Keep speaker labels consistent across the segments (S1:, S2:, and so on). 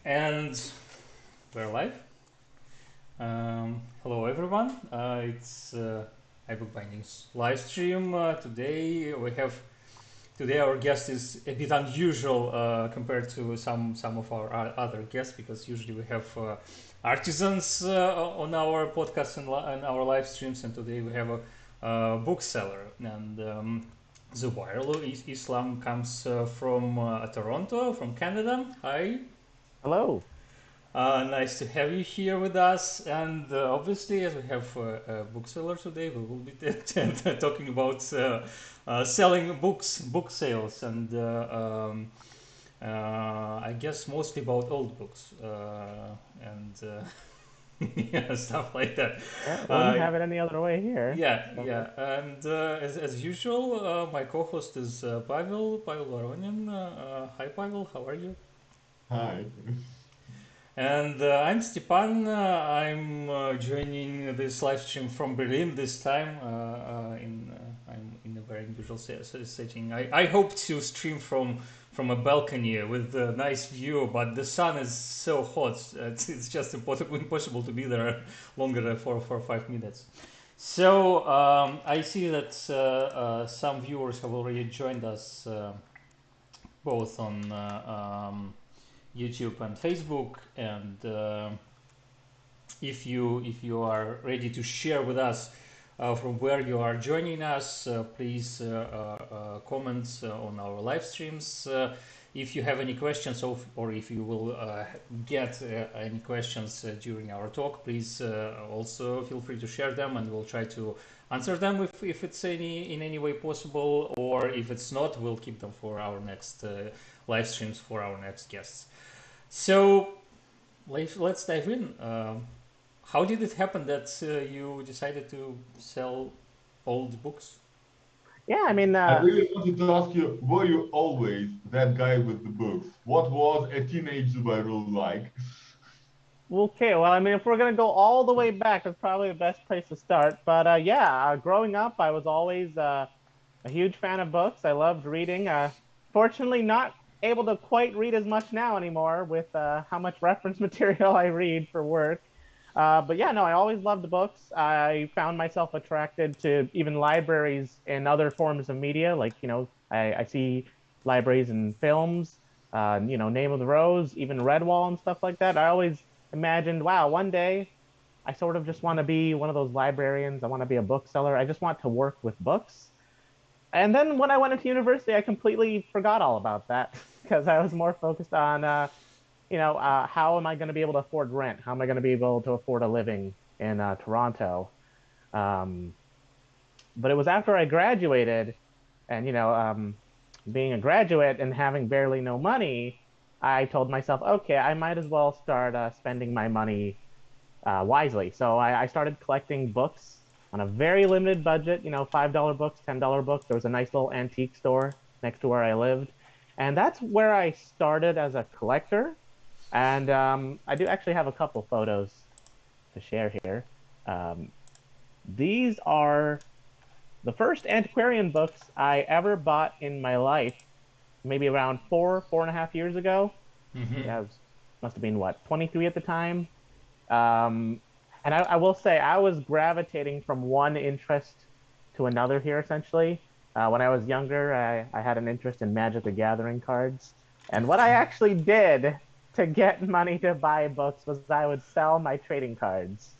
S1: And we're live. Hello everyone. It's iBookBinding's live stream. Today our guest is a bit unusual compared to some of our other guests, because usually we have artisans on our podcast and our live streams, and today we have a bookseller. And Zubairul Islam comes from Toronto, from Canada. Hi.
S2: Hello.
S1: Nice to have you here with us. And obviously, as we have a bookseller today, we will be talking about selling books, book sales, and I guess mostly about old books and yeah, stuff like that.
S2: Yeah, wouldn't
S1: Uh,
S2: have it any other way here.
S1: yeah. And as usual, my co-host is Pavel Voronin. Hi, Pavel. How are you?
S3: Hi.
S1: And I'm Stepan. I'm joining this live stream from Berlin this time. I'm in a very unusual setting. I hope to stream from a balcony with a nice view, but the sun is so hot. It's just impossible to be there longer than 4 or 5 minutes. So I see that some viewers have already joined us, both on YouTube and Facebook, and if you are ready to share with us from where you are joining us, please comment on our live streams. If you have any questions, or if you will get any questions during our talk, please also feel free to share them, and we'll try to answer them if it's in any way possible, or if it's not, we'll keep them for our next live streams for our next guests. So let's dive in. How did it happen that you decided to sell old books?
S2: Yeah, I mean,
S3: I really wanted to ask you, were you always that guy with the books? What was a teenage Zubairul like?
S2: okay, well, I mean, if we're going to go all the way back, that's probably the best place to start. But yeah, growing up, I was always a huge fan of books. I loved reading. Fortunately, not able to quite read as much now anymore with how much reference material I read for work. But yeah, no, I always loved the books. I found myself attracted to even libraries in other forms of media. Like, I see libraries in films, Name of the Rose, even Redwall and stuff like that. I always imagined, wow, one day I sort of just want to be one of those librarians. I want to be a bookseller. I just want to work with books. And then when I went into university, I completely forgot all about that because I was more focused on how am I going to be able to afford rent? How am I going to be able to afford a living in Toronto? Um, but it was after I graduated, and being a graduate and having barely no money, I told myself, okay, I might as well start spending my money wisely. So I started collecting books on a very limited budget. $5 books, $10 books. There was a nice little antique store next to where I lived, and that's where I started as a collector. And I do actually have a couple photos to share here. Um, these are the first antiquarian books I ever bought in my life, maybe around 4.5 years ago.
S1: Mm-hmm.
S2: Yeah, must have been, what, 23 at the time. Um, and I will say I was gravitating from one interest to another here, essentially. When I was younger, I had an interest in Magic the Gathering cards. And what I actually did to get money to buy books was I would sell my trading cards.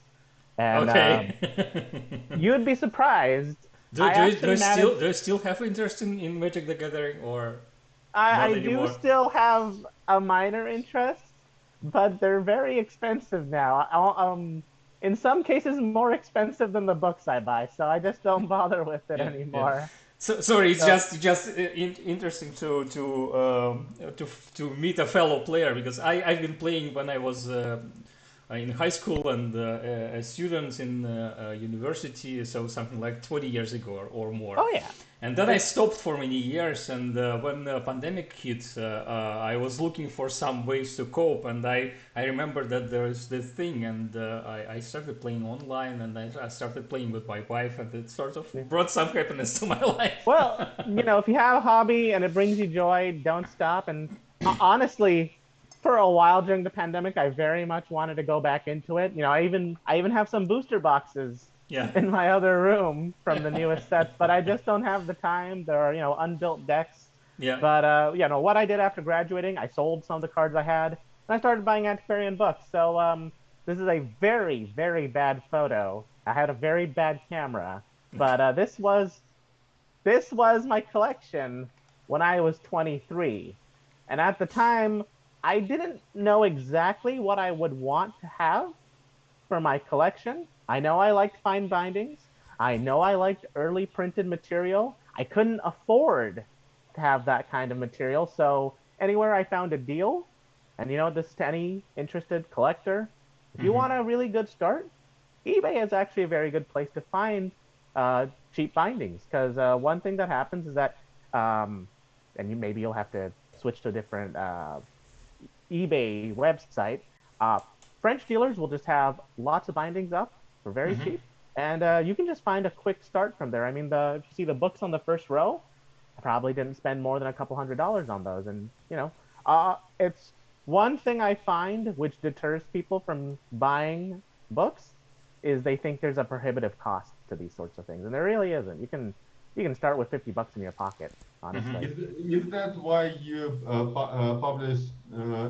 S2: And
S1: Okay.
S2: you'd be surprised.
S1: do,
S2: I
S1: do, you,
S2: actually managed.
S1: do you still have interest in Magic the Gathering, or
S2: I
S1: not
S2: do
S1: anymore?
S2: still have a minor interest, but they're very expensive now. In some cases, more expensive than the books I buy. So I just don't bother with it
S1: Yeah.
S2: anymore.
S1: So, sorry, it's
S2: So
S1: just interesting to meet a fellow player, because I've been playing when I was in high school and a student in university, so something like 20 years ago or more.
S2: oh yeah,
S1: And then I
S2: yeah.
S1: stopped for many years, and when the pandemic hit, I was looking for some ways to cope, and I remember that there is this thing, and I started playing online, and I started playing with my wife, and it sort of brought some happiness to my life.
S2: Well, if you have a hobby and it brings you joy, don't stop. And honestly, for a while during the pandemic, I very much wanted to go back into it. You know, I even have some booster boxes
S1: Yeah.
S2: in my other room from the newest sets, but I just don't have the time. There are, unbuilt decks.
S1: Yeah.
S2: But what I did after graduating, I sold some of the cards I had, and I started buying antiquarian books. So this is a very, very bad photo. I had a very bad camera, but this was my collection when I was 23. And at the time, I didn't know exactly what I would want to have for my collection. I know I liked fine bindings. I know I liked early printed material. I couldn't afford to have that kind of material. So anywhere I found a deal, and this is to any interested collector, if you want a really good start, eBay is actually a very good place to find cheap bindings. Because one thing that happens is that, and maybe you'll have to switch to a different eBay website. French dealers will just have lots of bindings up for very cheap, and you can just find a quick start from there. I mean, if you see the books on the first row, I probably didn't spend more than a couple $100s on those, and it's one thing I find which deters people from buying books is they think there's a prohibitive cost to these sorts of things, and there really isn't. You can start with $50 in your pocket, honestly.
S3: Is that why you publish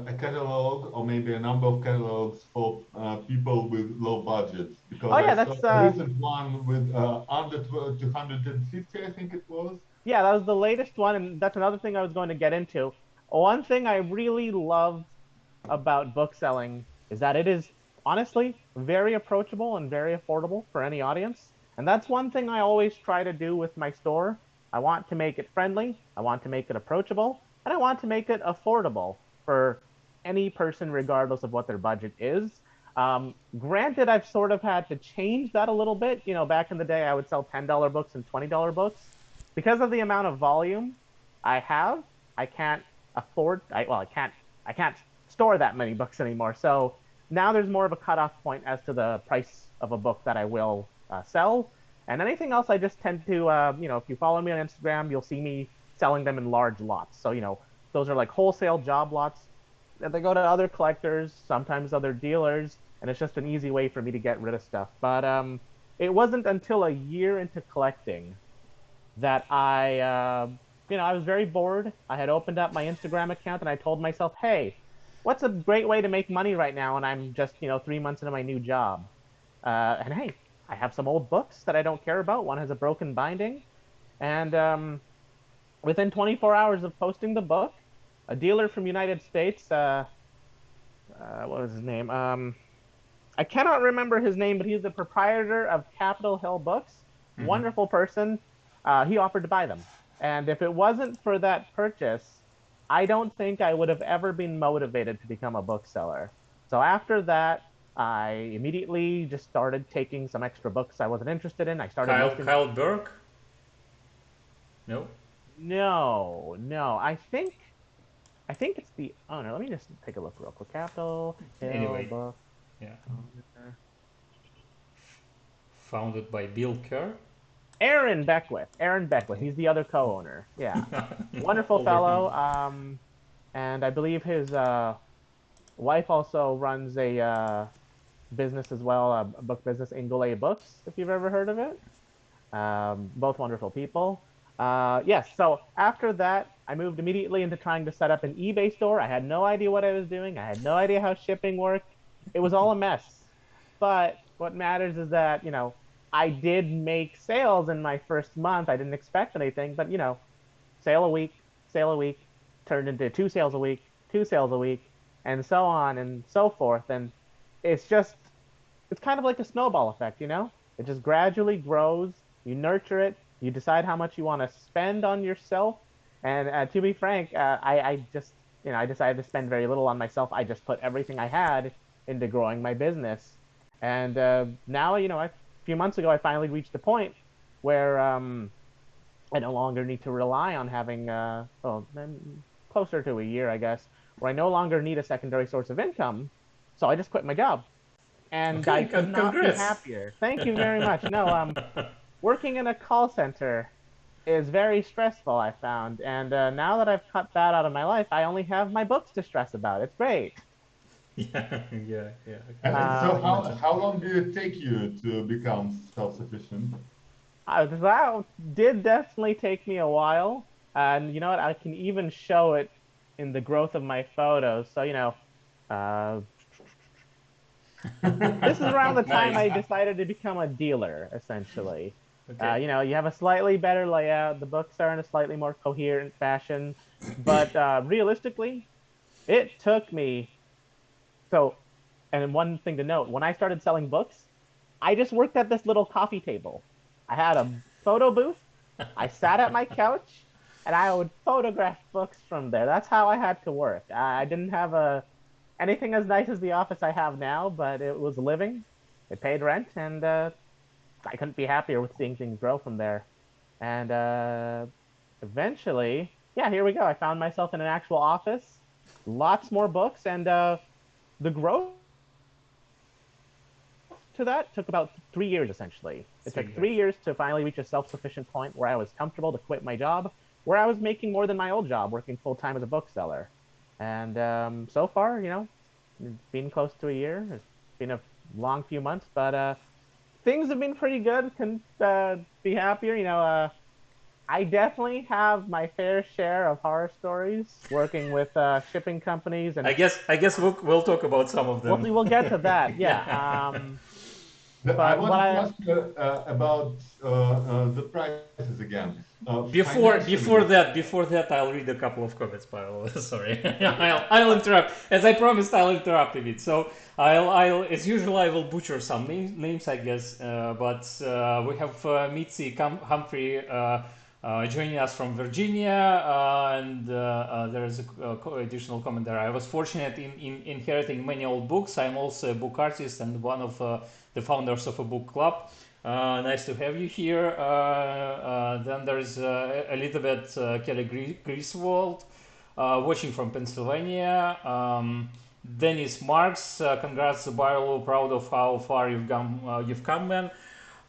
S3: a catalog or maybe a number of catalogs for people with low budgets? Because
S2: Yeah,
S3: I
S2: that's
S3: saw a recent one with under 250, I think it was.
S2: Yeah, that was the latest one, and that's another thing I was going to get into. One thing I really love about bookselling is that it is honestly very approachable and very affordable for any audience. And that's one thing I always try to do with my store. I want to make it friendly, I want to make it approachable, and I want to make it affordable for any person, regardless of what their budget is. Granted, I've sort of had to change that a little bit. Back in the day, I would sell $10 books and $20 books. Because of the amount of volume I have, I can't afford. I can't store that many books anymore. So now there's more of a cutoff point as to the price of a book that I will sell. And anything else, I just tend to, if you follow me on Instagram, you'll see me selling them in large lots. So, those are like wholesale job lots. And they go to other collectors, sometimes other dealers, and it's just an easy way for me to get rid of stuff. But it wasn't until a year into collecting that I was very bored. I had opened up my Instagram account and I told myself, hey, what's a great way to make money right now? And I'm just, 3 months into my new job. And hey, I have some old books that I don't care about. One has a broken binding. And within 24 hours of posting the book, a dealer from United States, what was his name? I cannot remember his name, but he's the proprietor of Capitol Hill Books. Wonderful person. He offered to buy them. And if it wasn't for that purchase, I don't think I would have ever been motivated to become a bookseller. So after that, I immediately just started taking some extra books I wasn't interested in. I started
S1: Kyle Burke? No?
S2: No. I think it's the owner. Let me just take a look real quick. Capitol Hill Book.
S1: Yeah. Founded by Bill Kerr.
S2: Aaron Beckwith. He's the other co-owner. Yeah. Wonderful fellow. And I believe his wife also runs a business as well, a book business, Ingole Books, if you've ever heard of it. Both wonderful people. Yes, so after that, I moved immediately into trying to set up an eBay store. I had no idea what I was doing. I had no idea how shipping worked. It was all a mess. But what matters is that, I did make sales in my first month. I didn't expect anything, but sale a week, turned into 2 sales a week, 2 sales a week, and so on and so forth. And it's kind of like a snowball effect, It just gradually grows. You nurture it. You decide how much you want to spend on yourself. And to be frank, I just, I decided to spend very little on myself. I just put everything I had into growing my business. And now, a few months ago, I finally reached a point where I no longer need to rely on having, closer to a year, I guess, where I no longer need a secondary source of income. So I just quit my job. And I could not be happier. Thank you very much. No, working in a call center is very stressful, I found. And now that I've cut that out of my life, I only have my books to stress about. It's great.
S1: Yeah, yeah, yeah.
S3: So
S2: Um,
S3: how long did it take you to become self-sufficient?
S2: that did definitely take me a while. And you know what? I can even show it in the growth of my photos. So, uh, this is around the time
S1: Nice.
S2: I decided to become a dealer, essentially.
S1: Okay.
S2: You have a slightly better layout. The books are in a slightly more coherent fashion. But realistically, it took me. So, and one thing to note, when I started selling books, I just worked at this little coffee table. I had a photo booth. I sat at my couch and I would photograph books from there. That's how I had to work. I didn't have anything as nice as the office I have now, but it was living. It paid rent, and I couldn't be happier with seeing things grow from there. And eventually, yeah, here we go. I found myself in an actual office, lots more books, and the growth to that took about 3 years, essentially. It took 3 years to finally reach a self-sufficient point where I was comfortable to quit my job, where I was making more than my old job, working full-time as a bookseller. And so far, it's been close to a year. It's been a long few months, but things have been pretty good. Couldn't be happier. I definitely have my fair share of horror stories working with shipping companies, and
S1: I guess we'll talk about some of them.
S2: we'll get to that. Yeah.
S3: I
S2: But
S3: wanted to ask you about the prices again.
S1: Before that, I'll read a couple of comments, Pavel. Sorry, I'll interrupt. As I promised, I'll interrupt a bit. So I'll as usual, I will butcher some names, I guess. But we have Mitzi Humphrey joining us from Virginia, and there is a additional comment there. I was fortunate in inheriting many old books. I'm also a book artist and one of the founders of a book club. Nice to have you here. Then there's Elizabeth Kelly Griswold watching from Pennsylvania. Dennis Marks, congrats, Zubairul, proud of how far you've come, man.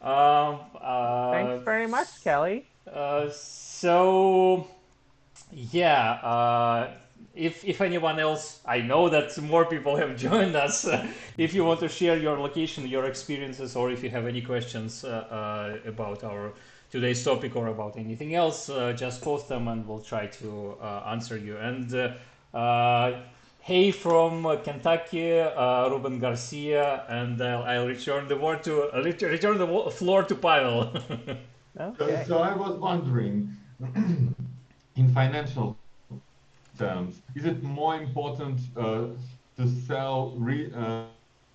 S2: thanks very much, Kelly.
S1: So yeah, if anyone else, I know that more people have joined us. If you want to share your location, your experiences, or if you have any questions about our today's topic or about anything else, just post them and we'll try to answer you. And hey from Kentucky, Ruben Garcia, and I'll return the floor to Pavel.
S2: Okay.
S3: So I was wondering, in financial terms, is it more important to sell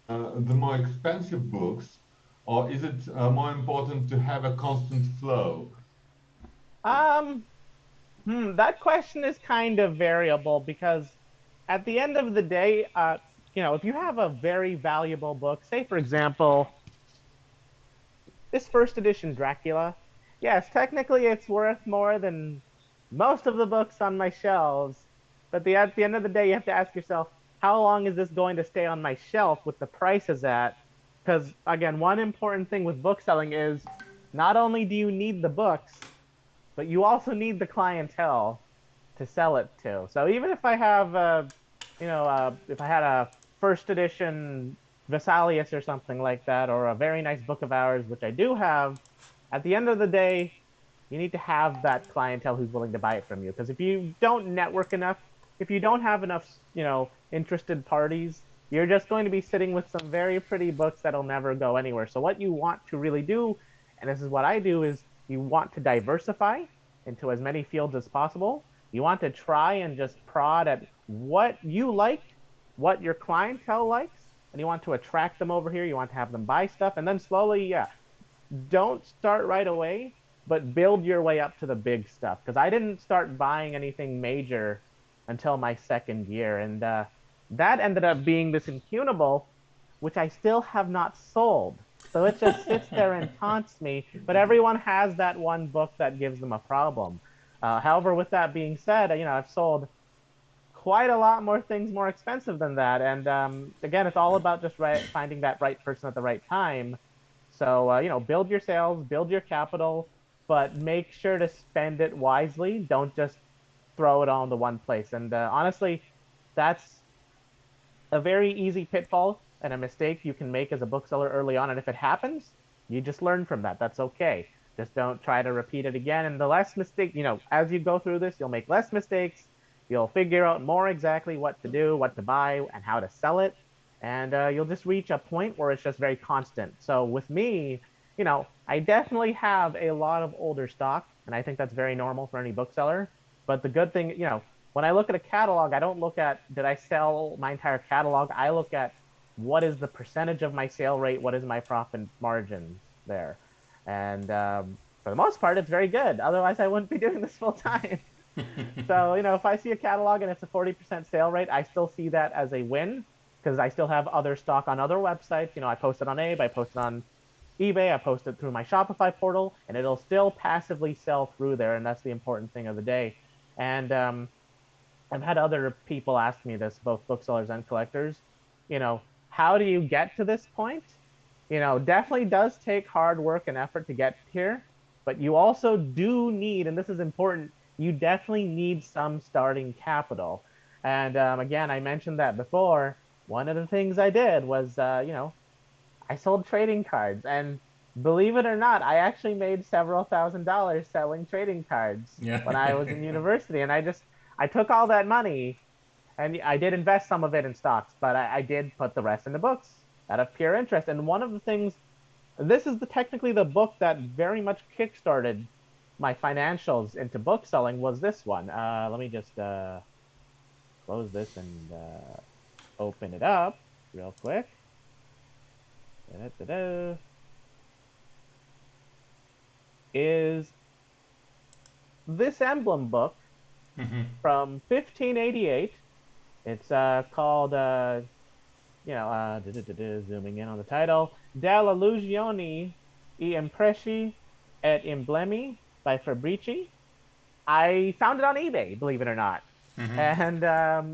S3: the more expensive books, or is it more important to have a constant flow?
S2: That question is kind of variable because at the end of the day, if you have a very valuable book, say for example, this first edition Dracula, yes, technically it's worth more than most of the books on my shelves. But at the end of the day, you have to ask yourself, how long is this going to stay on my shelf with the prices at? Because again, one important thing with bookselling is not only do you need the books, but you also need the clientele to sell it to. So even if I have, if I had a first edition Vesalius or something like that, or a very nice book of hours, which I do have, at the end of the day, you need to have that clientele who's willing to buy it from you. Because if you don't network enough, if you don't have enough, interested parties, you're just going to be sitting with some very pretty books that'll never go anywhere. So what you want to really do, and this is what I do, is you want to diversify into as many fields as possible. You want to try and just prod at what you like, what your clientele likes, and you want to attract them over here. You want to have them buy stuff, and then slowly, don't start right away, but build your way up to the big stuff. Because I didn't start buying anything major until my second year, and that ended up being this incunable, which I still have not sold. So it just sits there and taunts me, but everyone has that one book that gives them a problem. However, with that being said, I've sold quite a lot more things more expensive than that, and again, it's all about just finding that right person at the right time. So, build your sales, build your capital, but make sure to spend it wisely. Don't just throw it all into one place. And honestly, that's a very easy pitfall and a mistake you can make as a bookseller early on. And if it happens, you just learn from that. That's okay. Just don't try to repeat it again. And the less mistake, as you go through this, you'll make less mistakes. You'll figure out more exactly what to do, what to buy, and how to sell it. And you'll just reach a point where it's just very constant. So with me, I definitely have a lot of older stock, and I think that's very normal for any bookseller. But the good thing, when I look at a catalog, I don't look at, did I sell my entire catalog? I look at what is the percentage of my sale rate? What is my profit margin there? And for the most part, it's very good. Otherwise, I wouldn't be doing this full time. So, if I see a catalog and it's a 40% sale rate, I still see that as a win because I still have other stock on other websites. I post it on Abe, I post it on eBay, I post it through my Shopify portal, and it'll still passively sell through there. And that's the important thing of the day. And I've had other people ask me this, both booksellers and collectors, how do you get to this point? Definitely does take hard work and effort to get here, but you also do need, and this is important, you definitely need some starting capital. And again, I mentioned that before. One of the things I did was, I sold trading cards, and believe it or not, I actually made several $1,000s selling trading cards when I was in university. And I took all that money, and I did invest some of it in stocks, but I did put the rest into books out of pure interest. And one of the things, this is technically the book that very much kickstarted my financials into book selling, was this one. Let me just close this and open it up real quick. Da-da-da-da. Is this Emblem Book from 1588. It's called, zooming in on the title, Delle Illusioni e Impressi et Emblemi by Fabrici. I found it on eBay, believe it or not. And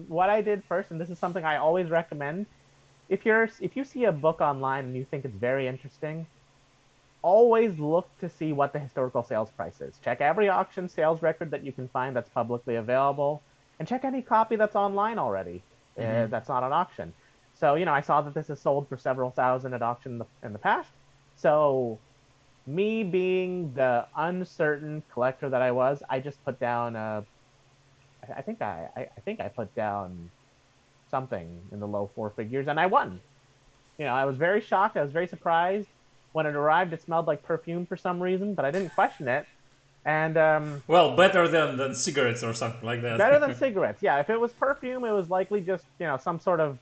S2: what I did first, and this is something I always recommend, if you see a book online and you think it's very interesting, always look to see what the historical sales price is. Check every auction sales record that you can find that's publicly available, and check any copy that's online already that's not on auction. So, I saw that this is sold for several thousand at auction in the past. So, me being the uncertain collector that I was, I just put down I think I put down something in the low four figures, and I won. I was very shocked. I was very surprised. When it arrived, it smelled like perfume for some reason, but I didn't question it. And
S1: well, better than cigarettes or something like that.
S2: Better than cigarettes, yeah. If it was perfume, it was likely just some sort of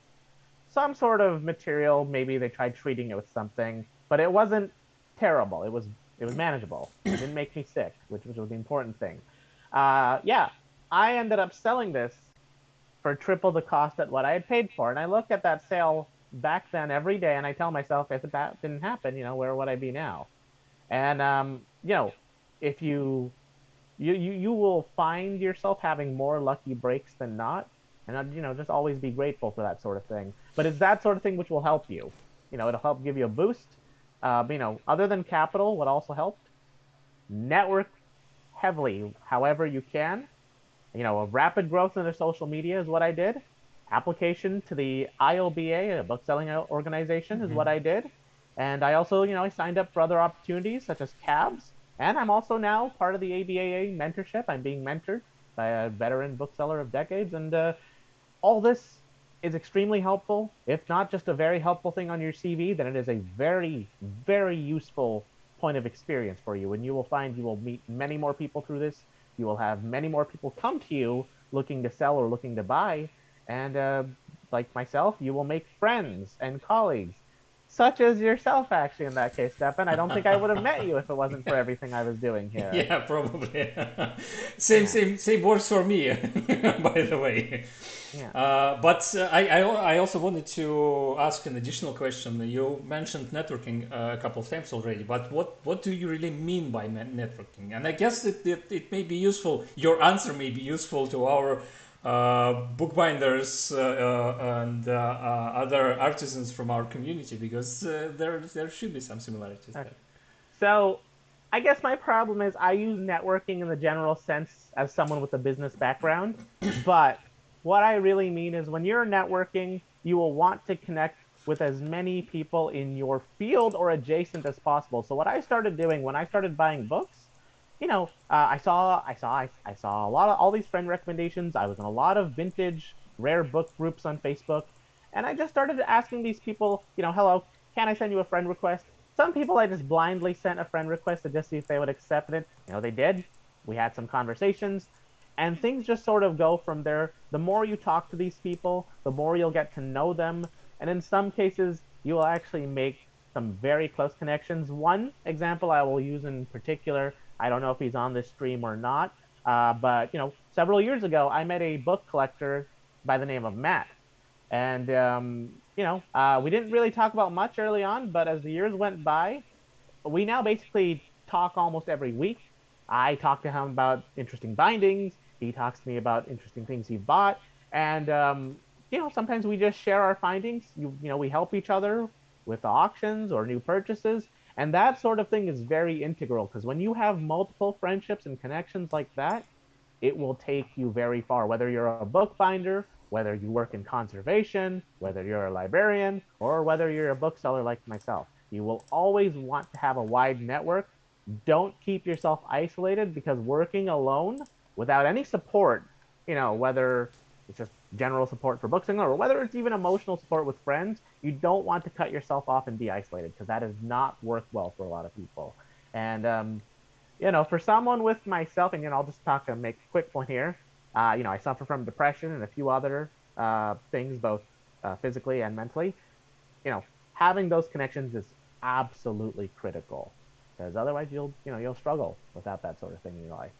S2: material. Maybe they tried treating it with something, but it wasn't terrible. It was manageable. It didn't make me sick, which was the important thing. Yeah, I ended up selling this for triple the cost at what I had paid for, and I look at that sale back then every day, and I tell myself, if that didn't happen, where would I be now? And if you will find yourself having more lucky breaks than not, and just always be grateful for that sort of thing. But it's that sort of thing which will help you. It'll help give you a boost. Other than capital, what also helped? Network heavily, however you can. A rapid growth in their social media is what I did. Application to the IOBA, a bookselling organization, is what I did. And I also, I signed up for other opportunities such as cabs. And I'm also now part of the ABAA mentorship. I'm being mentored by a veteran bookseller of decades. And all this is extremely helpful. If not just a very helpful thing on your CV, then it is a very, very useful point of experience for you. And you will find you will meet many more people through this. You will have many more people come to you looking to sell or looking to buy. And like myself, you will make friends and colleagues, such as yourself, actually, in that case, Stefan. I don't think I would have met you if it wasn't for everything I was doing here.
S1: Yeah, probably. Same works for me, by the way.
S2: Yeah.
S1: But I also wanted to ask an additional question. You mentioned networking a couple of times already, but what do you really mean by networking? And I guess that it may be useful, your answer may be useful to our bookbinders and other artisans from our community, because there should be some similarities.
S2: Okay. So I guess my problem is I use networking in the general sense as someone with a business background, but what I really mean is when you're networking, you will want to connect with as many people in your field or adjacent as possible. So what I started doing when I started buying books, I saw a lot of all these friend recommendations. I was in a lot of vintage rare book groups on Facebook, and I just started asking these people, hello, can I send you a friend request? Some people I just blindly sent a friend request to just see if they would accept it. They did. We had some conversations, and things just sort of go from there. The more you talk to these people, the more you'll get to know them, and in some cases, you will actually make some very close connections. One example I will use in particular, I don't know if he's on this stream or not, but several years ago, I met a book collector by the name of Matt, and we didn't really talk about much early on, but as the years went by, we now basically talk almost every week. I talk to him about interesting bindings. He talks to me about interesting things he bought, and sometimes we just share our findings. We help each other with auctions or new purchases, and that sort of thing is very integral because when you have multiple friendships and connections like that, it will take you very far. Whether you're a bookbinder, whether you work in conservation, whether you're a librarian, or whether you're a bookseller like myself, you will always want to have a wide network. Don't keep yourself isolated because working alone without any support, whether it's just general support for Bookselling or whether it's even emotional support with friends, you don't want to cut yourself off and be isolated because that does not work well for a lot of people. And, for someone with myself, and I'll just make a quick point here. I suffer from depression and a few other things, both physically and mentally. Having those connections is absolutely critical because otherwise you'll struggle without that sort of thing in your life.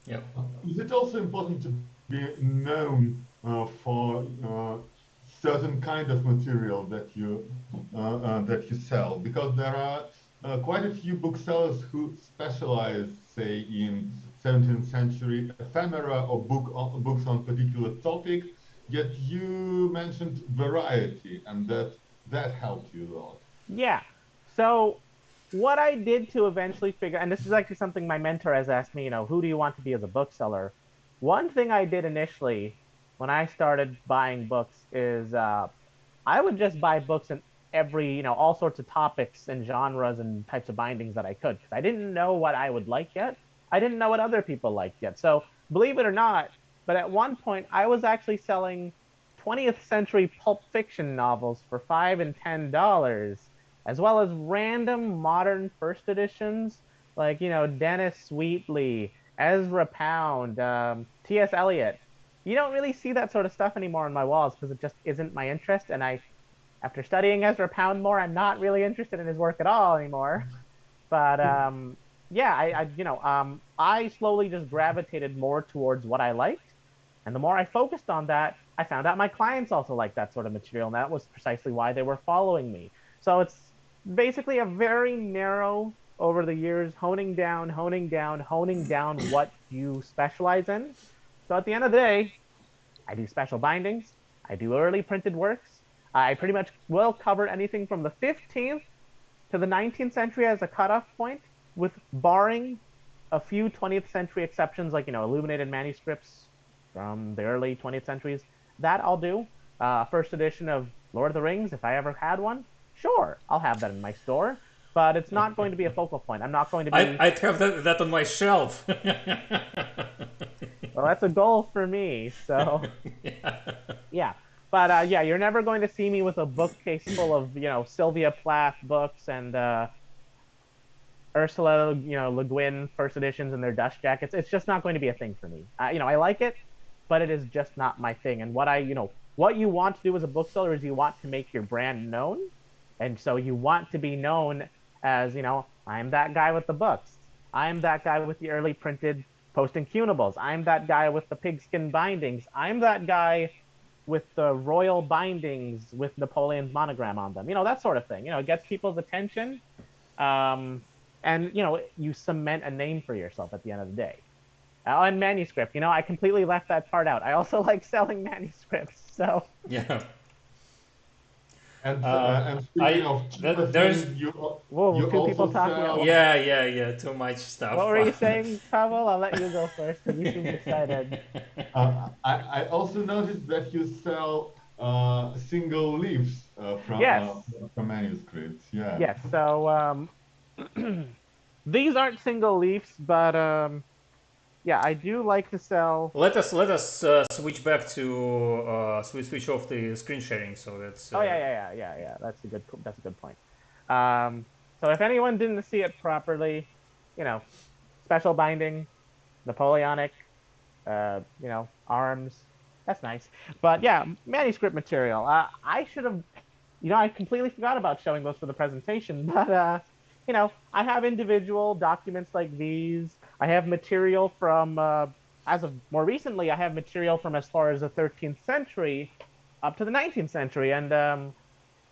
S1: Yep.
S3: Is it also important to be known for certain kind of material that you sell? Because there are quite a few booksellers who specialize, say, in 17th century ephemera or books on particular topic. Yet you mentioned variety, and that helped you a lot.
S2: Yeah. So what I did to eventually figure, and this is actually something my mentor has asked me, who do you want to be as a bookseller? One thing I did initially when I started buying books is I would just buy books in every, all sorts of topics and genres and types of bindings that I could because I didn't know what I would like yet. I didn't know what other people liked yet. So believe it or not, but at one point I was actually selling 20th century pulp fiction novels for $5 and $10, as well as random modern first editions like, Dennis Wheatley, Ezra Pound, T.S. Eliot. You don't really see that sort of stuff anymore on my walls because it just isn't my interest. And after studying Ezra Pound more, I'm not really interested in his work at all anymore. But I slowly just gravitated more towards what I liked. And the more I focused on that, I found out my clients also like that sort of material. And that was precisely why they were following me. So it's basically a very narrow, over the years, honing down what you specialize in. So at the end of the day, I do special bindings. I do early printed works. I pretty much will cover anything from the 15th to the 19th century as a cutoff point, with barring a few 20th century exceptions like, illuminated manuscripts from the early 20th centuries. That I'll do. First edition of Lord of the Rings, if I ever had one, sure, I'll have that in my store, but it's not going to be a focal point. I'm not going to be...
S1: I'd have that on my shelf.
S2: Well, that's a goal for me, so... Yeah. But you're never going to see me with a bookcase full of, Sylvia Plath books and Ursula, Le Guin first editions and their dust jackets. It's just not going to be a thing for me. I like it, but it is just not my thing. And what you want to do as a bookseller is you want to make your brand known. And so you want to be known as, I'm that guy with the books. I'm that guy with the early printed post-incunables. I'm that guy with the pigskin bindings. I'm that guy with the royal bindings with Napoleon's monogram on them. That sort of thing. It gets people's attention. And, you cement a name for yourself at the end of the day. And manuscript, I completely left that part out. I also like selling manuscripts, so...
S1: Yeah.
S3: And speaking of cheaper
S1: there's
S3: things, you
S2: Whoa,
S3: you
S2: two people
S3: also
S2: talking at
S3: sell.
S2: once.
S1: yeah, too much stuff.
S2: What were you saying, Pavel? I'll let you go first because you seemed excited.
S3: I also noticed that you sell single leaves
S2: Yes,
S3: from manuscripts. Yeah.
S2: yes. So these aren't single leaves, but yeah, I do like to sell.
S1: Let us switch back to switch off the screen sharing. So that's
S2: Oh yeah. That's a good point. So if anyone didn't see it properly, you know, special binding, Napoleonic, arms. That's nice. But yeah, manuscript material. I should have, I completely forgot about showing those for the presentation. But I have individual documents like these. I have material from, as of more recently, I have material from as far as the 13th century up to the 19th century, and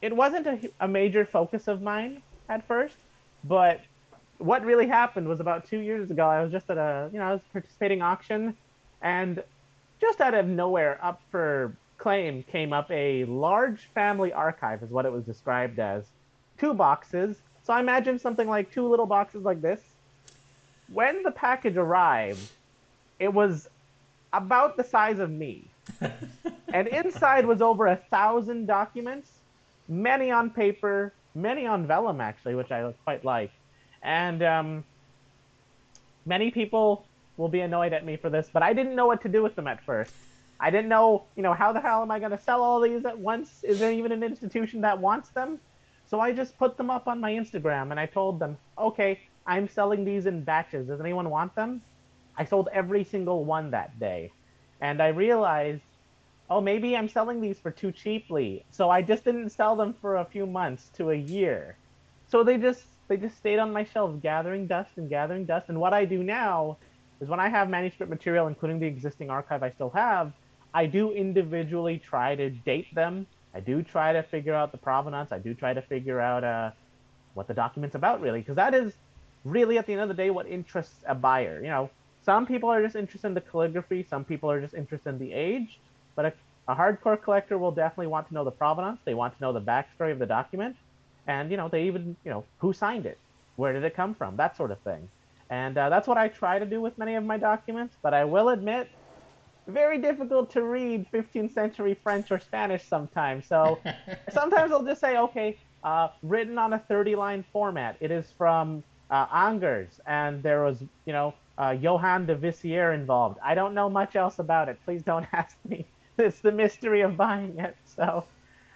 S2: it wasn't a major focus of mine at first, but what really happened was about 2 years ago, I was just at I was participating auction, and just out of nowhere, up for claim came up a large family archive, is what it was described as. 2 boxes. So I imagine something like 2 little boxes like this. When the package arrived, it was about the size of me. And inside was over 1,000 documents, many on paper, many on vellum, actually, which I quite like. And many people will be annoyed at me for this, but I didn't know what to do with them at first. I didn't know, how the hell am I going to sell all these at once? Is there even an institution that wants them? So I just put them up on my Instagram and I told them, okay, I'm selling these in batches. Does anyone want them? I sold every single one that day. And I realized, oh, maybe I'm selling these for too cheaply. So I just didn't sell them for a few months to a year. So they just stayed on my shelves, gathering dust and gathering dust. And what I do now is when I have manuscript material, including the existing archive I still have, I do individually try to date them. I do try to figure out the provenance. I do try to figure out what the document's about, really, because that is really, at the end of the day, what interests a buyer. Some people are just interested in the calligraphy. Some people are just interested in the age. But a hardcore collector will definitely want to know the provenance. They want to know the backstory of the document. And, they even, who signed it? Where did it come from? That sort of thing. And that's what I try to do with many of my documents. But I will admit, very difficult to read 15th century French or Spanish sometimes. So sometimes I'll just say, okay, written on a 30-line format. It is from Angers, and there was, Johann de Vissier involved. I don't know much else about it. Please don't ask me. It's the mystery of buying it. So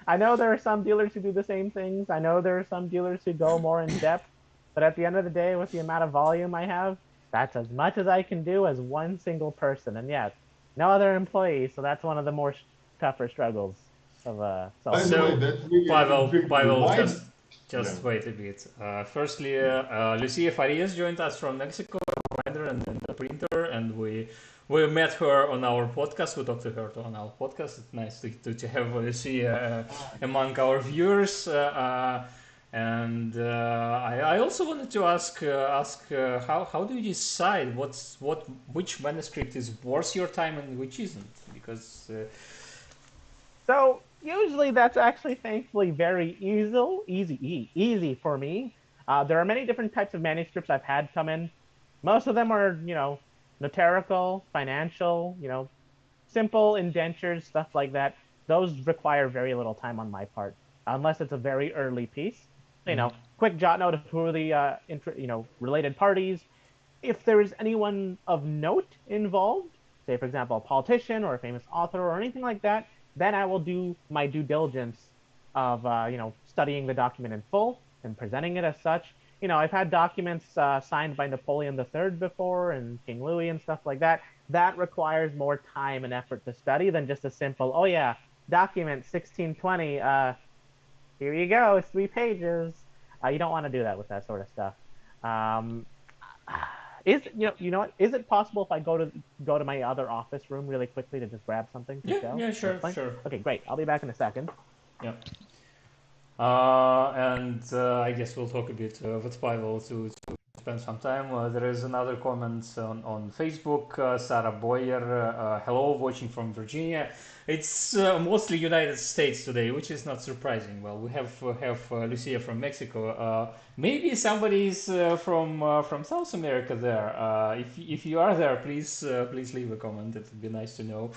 S2: I know there are some dealers who do the same things. I know there are some dealers who go more in depth. But at the end of the day, with the amount of volume I have, that's as much as I can do as one single person. And yes, no other employees. So that's one of the more tougher struggles of
S3: By
S2: selling.
S3: the way, that's really
S1: Pavel,
S3: why.
S1: just
S3: Yeah.
S1: wait a bit. Firstly, Lucia Farias joined us from Mexico, a writer and a printer, and we met her on our podcast. We talked to her on our podcast. It's nice to have Lucia among our viewers. And I also wanted to ask how do you decide which manuscript is worth your time and which isn't? Because
S2: So usually that's actually, thankfully, very easy for me. There are many different types of manuscripts I've had come in. Most of them are, notarial, financial, simple indentures, stuff like that. Those require very little time on my part, unless it's a very early piece. Quick jot note of who are the related parties. If there is anyone of note involved, say for example a politician or a famous author or anything like that, then I will do my due diligence of studying the document in full and presenting it as such. I've had documents signed by Napoleon III before and King Louis and stuff like that. That requires more time and effort to study than just a simple, oh yeah, document 1620. Here you go, it's 3 pages. You don't want to do that with that sort of stuff. Is Is it possible if I go to my other office room really quickly to just grab something to show?
S1: yeah, sure.
S2: Okay, great. I'll be back in a second.
S1: Yeah. And I guess we'll talk a bit with Pavel to spend some time. There is another comment on Facebook. Sarah Boyer, hello, watching from Virginia. It's mostly United States today, which is not surprising. Well, we have Lucia from Mexico. Maybe somebody is from South America there. If you are there, please leave a comment. It would be nice to know.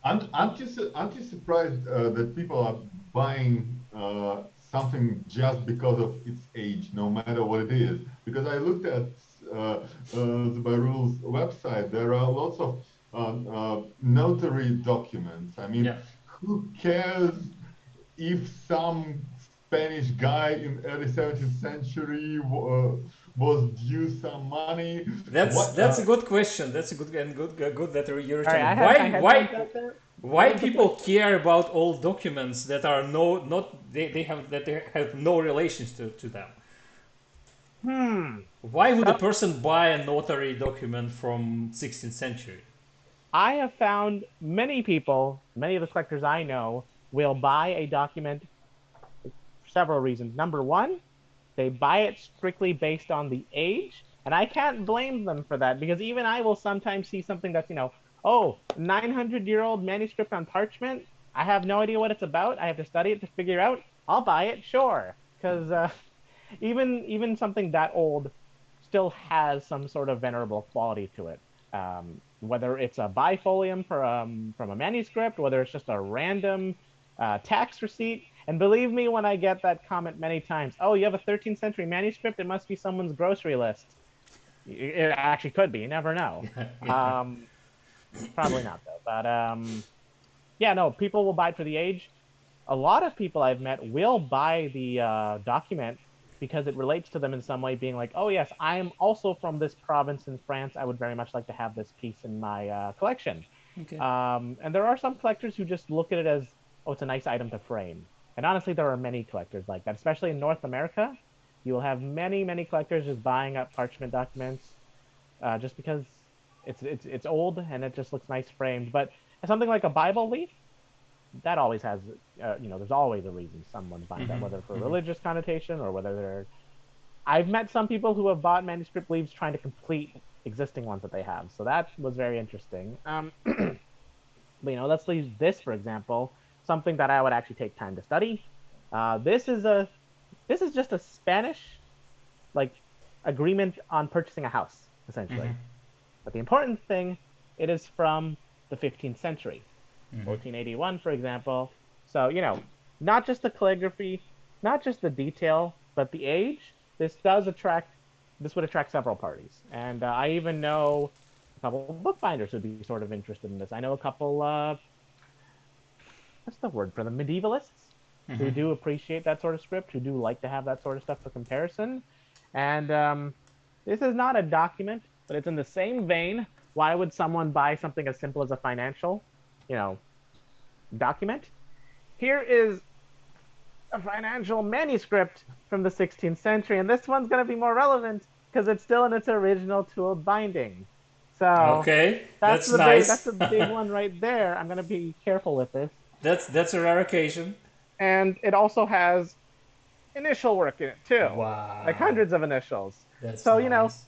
S3: Aren't you surprised that people are buying something just because of its age, no matter what it is? Because I looked at Zubairul's website. There are lots of notary documents. I mean, who cares if some Spanish guy in early 17th century was due some money?
S1: That's a good question. That's a good that you're returning. Why people care about old documents that are they have no relations to them? Why would a person buy a notary document from 16th century?
S2: I have found many people, many of the collectors I know, will buy a document for several reasons. Number one, they buy it strictly based on the age, and I can't blame them for that, because even I will sometimes see something that's, 900-year-old manuscript on parchment. I have no idea what it's about. I have to study it to figure out. I'll buy it, sure, because even something that old still has some sort of venerable quality to it. Whether it's a bifolium from a manuscript, whether it's just a random tax receipt. And believe me when I get that comment many times, oh, you have a 13th century manuscript? It must be someone's grocery list. It actually could be. You never know. Probably not, though. But people will buy it for the age. A lot of people I've met will buy the document because it relates to them in some way, being like, oh, yes, I am also from this province in France. I would very much like to have this piece in my collection.
S1: Okay.
S2: And there are some collectors who just look at it as, oh, it's a nice item to frame. And honestly, there are many collectors like that, especially in North America. You will have many, many collectors just buying up parchment documents just because it's old and it just looks nice framed. But something like a Bible leaf, that always has, there's always a reason someone's buying that, whether for religious connotation or whether they're... I've met some people who have bought manuscript leaves trying to complete existing ones that they have. So that was very interesting. But, let's leave this, for example, something that I would actually take time to study. This is just a Spanish, agreement on purchasing a house, essentially. But the important thing, it is from the 15th century, 1481, for example. So, not just the calligraphy, not just the detail, but the age. This would attract several parties. And I even know a couple of bookbinders would be sort of interested in this. I know a couple, what's the word for them? Medievalists who do appreciate that sort of script, who do like to have that sort of stuff for comparison. And this is not a document, but it's in the same vein. Why would someone buy something as simple as a financial, document? Here is a financial manuscript from the 16th century, and this one's going to be more relevant because it's still in its original tooled binding. So
S1: okay, that's nice.
S2: That's a big one right there. I'm going to be careful with this.
S1: That's a rare occasion.
S2: And it also has initial work in it too.
S1: Wow.
S2: Like hundreds of initials.
S1: That's
S2: so,
S1: nice.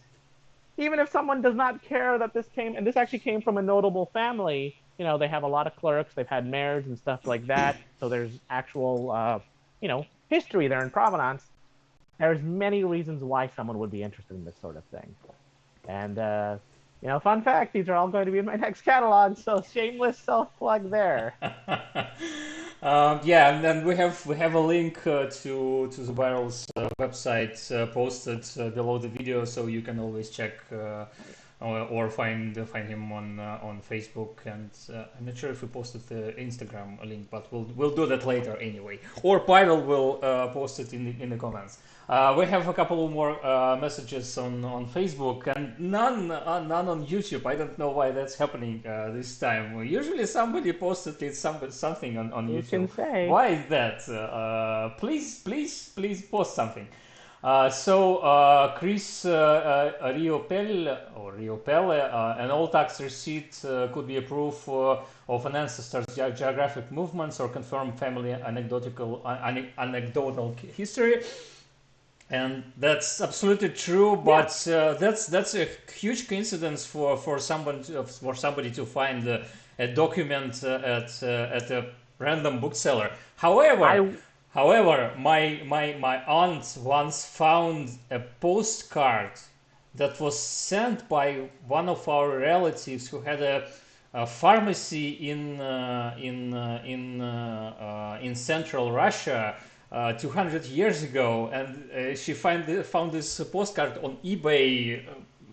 S2: Even if someone does not care that this actually came from a notable family, they have a lot of clerks, they've had mayors and stuff like that. So there's actual, history there in provenance. There's many reasons why someone would be interested in this sort of thing. And, fun fact, these are all going to be in my next catalog, so shameless self-plug there.
S1: And then we have a link to Zubairul's website posted below the video, so you can always check or find him on Facebook. And I'm not sure if we posted the Instagram link, but we'll do that later anyway. Or Pavel will post it in the comments. We have a couple more messages on Facebook and none on YouTube. I don't know why that's happening this time. Usually somebody posted something on YouTube.
S2: You can say.
S1: Why is that? Please post something. So Chris Riopelle, an old tax receipt could be a proof of an ancestor's geographic movements or confirm family anecdotal history. And that's absolutely true, but that's a huge coincidence for somebody to find a document at a random bookseller. However, my aunt once found a postcard that was sent by one of our relatives who had a pharmacy in central Russia 200 years ago, and she found this postcard on eBay,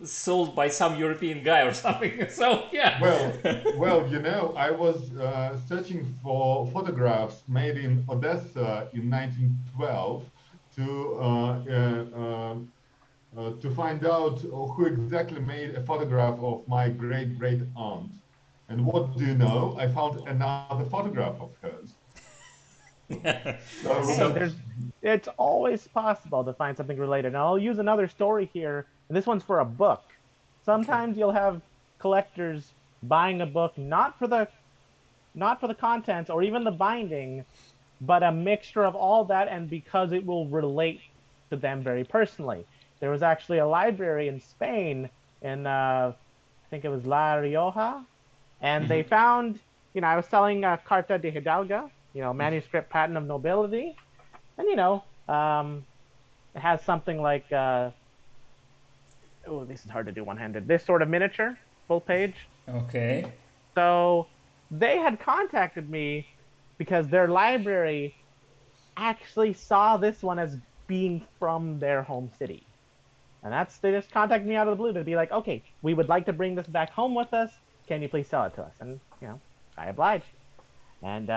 S1: sold by some European guy or something. So yeah.
S3: Well, I was searching for photographs made in Odessa in 1912 to find out who exactly made a photograph of my great aunt. And what do you know? I found another photograph of hers.
S2: It's always possible to find something related. And I'll use another story here, and this one's for a book. Sometimes you'll have collectors buying a book not for the contents or even the binding, but a mixture of all that, and because it will relate to them very personally. There was actually a library in Spain, in I think it was La Rioja, and they found, I was selling Carta de Hidalgo, manuscript patent of nobility, and it has something like this is hard to do one-handed, this sort of miniature, full page.
S1: Okay.
S2: So they had contacted me because their library actually saw this one as being from their home city. And they just contacted me out of the blue to be like, okay, we would like to bring this back home with us. Can you please sell it to us? And, I obliged. And,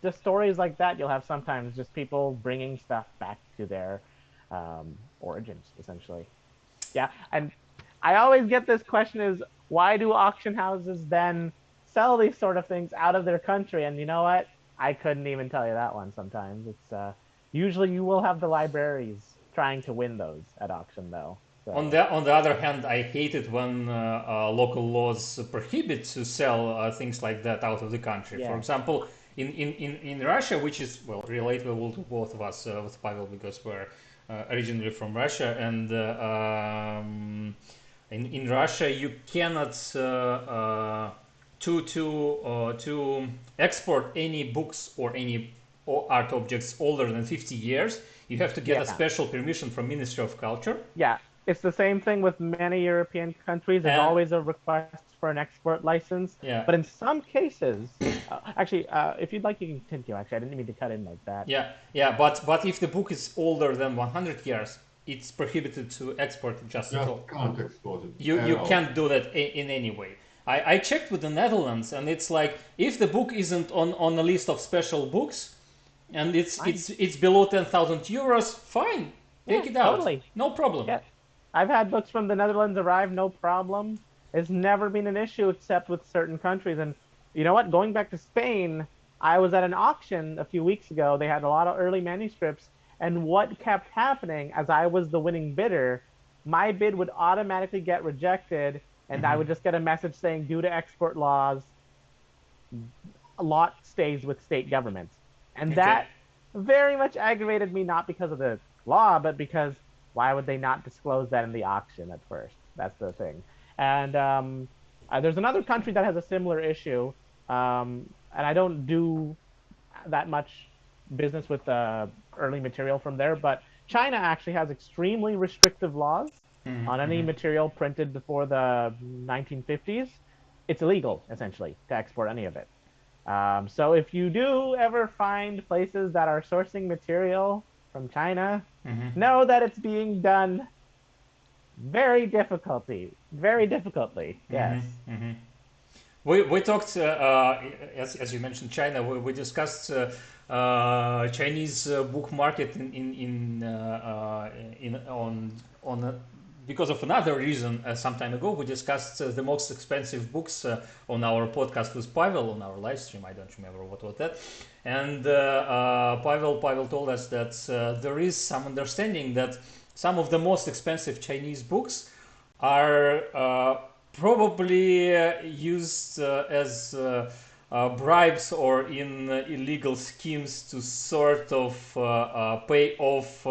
S2: just stories like that you'll have sometimes, just people bringing stuff back to their origins, essentially. Yeah, and I always get this question is, why do auction houses then sell these sort of things out of their country? And you know what? I couldn't even tell you that one sometimes. It's usually you will have the libraries trying to win those at auction, though. So.
S1: On the other hand, I hate it when local laws prohibit to sell things like that out of the country.
S2: Yeah.
S1: For example, in Russia, which is relatable to both of us with Pavel, because we're originally from Russia, and in Russia you cannot to export any books or any art objects older than 50 years. You have to get a special permission from Ministry of Culture.
S2: Yeah, it's the same thing with many European countries. There's always a request for an export license.
S1: Yeah.
S2: But in some cases, if you'd like, you can continue. Actually, I didn't mean to cut in like that.
S1: Yeah. But if the book is older than 100 years, it's prohibited to export it just at all.
S3: Can't export it.
S1: You can't do that in any way. I checked with the Netherlands, and it's like, if the book isn't on a list of special books, and it's below 10,000 euros, fine, take it out.
S2: Totally.
S1: No problem.
S2: Yeah. I've had books from the Netherlands arrive, no problem. It's never been an issue except with certain countries. And you know what? Going back to Spain, I was at an auction a few weeks ago. They had a lot of early manuscripts. And what kept happening, as I was the winning bidder, my bid would automatically get rejected. And I would just get a message saying, due to export laws, a lot stays with state governments. And that very much aggravated me, not because of the law, but because why would they not disclose that in the auction at first? That's the thing. And there's another country that has a similar issue, and I don't do that much business with early material from there, but China actually has extremely restrictive laws on any material printed before the 1950s. It's illegal, essentially, to export any of it. So if you do ever find places that are sourcing material from China, know that it's being done very difficultly. Yes.
S1: We talked, as you mentioned, China. We discussed Chinese book market because of another reason. Some time ago, we discussed the most expensive books on our podcast with Pavel on our live stream. I don't remember what was that. And Pavel told us that there is some understanding that some of the most expensive Chinese books are probably used as bribes or in illegal schemes to sort of pay off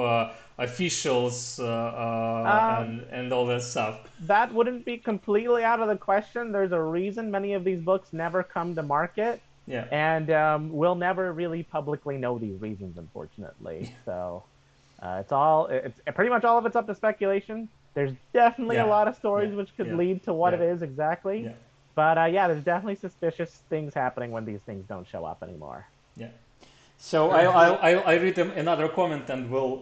S1: officials and all that stuff.
S2: That wouldn't be completely out of the question. There's a reason many of these books never come to market.
S1: Yeah.
S2: And we'll never really publicly know these reasons, unfortunately. So it's pretty much all of it's up to speculation. There's definitely a lot of stories which could lead to what it is exactly.
S1: Yeah.
S2: But yeah, there's definitely suspicious things happening when these things don't show up anymore.
S1: Yeah. So I read another comment, and we'll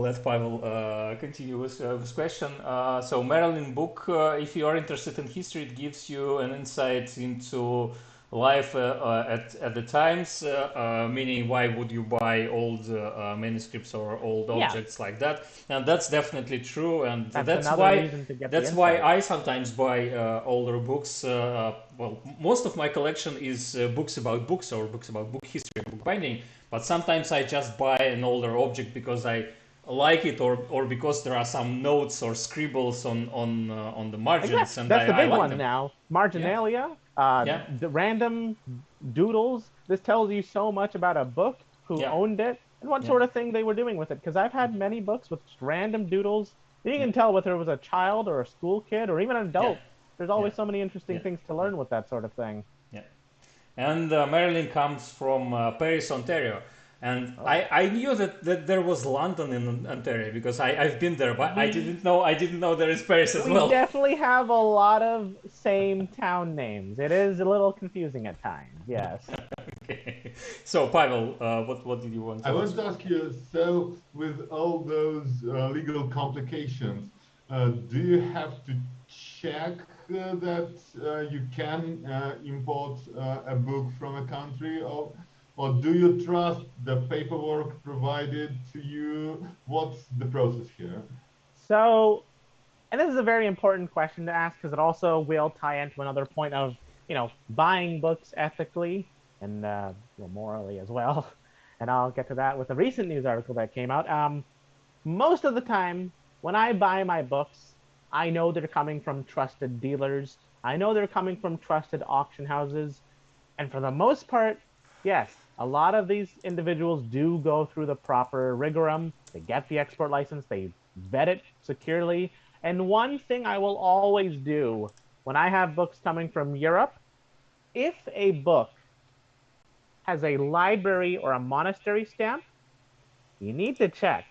S1: let Pavel continue with this question. So Marilyn Book, if you are interested in history, it gives you an insight into life at the times, meaning why would you buy old manuscripts or old objects like that? And that's definitely true, and that's why I sometimes buy older books. Well, most of my collection is books about books or books about book history and bookbinding, but sometimes I just buy an older object because I like it, or because there are some notes or scribbles on the margins. And
S2: that's the big
S1: like
S2: one
S1: them.
S2: now. Marginalia, the random doodles. This tells you so much about a book, who owned it, and what sort of thing they were doing with it. Because I've had many books with just random doodles. You can tell whether it was a child or a school kid or even an adult. There's always so many interesting things to learn with that sort of thing.
S1: Yeah. And Marilyn comes from Paris, Ontario. And I knew that there was London in Ontario because I've been there, but I didn't know there is Paris as well.
S2: We definitely have a lot of same town names. It is a little confusing at times. Yes.
S1: Okay. So Pavel, what did you want to ask?
S3: I want to ask you. So with all those legal complications, do you have to check that you can import a book from a country, or do you trust the paperwork provided to you? What's the process here?
S2: So, and this is a very important question to ask because it also will tie into another point of, buying books ethically and morally as well. And I'll get to that with a recent news article that came out. Most of the time, when I buy my books, I know they're coming from trusted dealers. I know they're coming from trusted auction houses. And for the most part, yes, a lot of these individuals do go through the proper rigorum. They get the export license, they vet it securely. And one thing I will always do when I have books coming from Europe, if a book has a library or a monastery stamp, you need to check,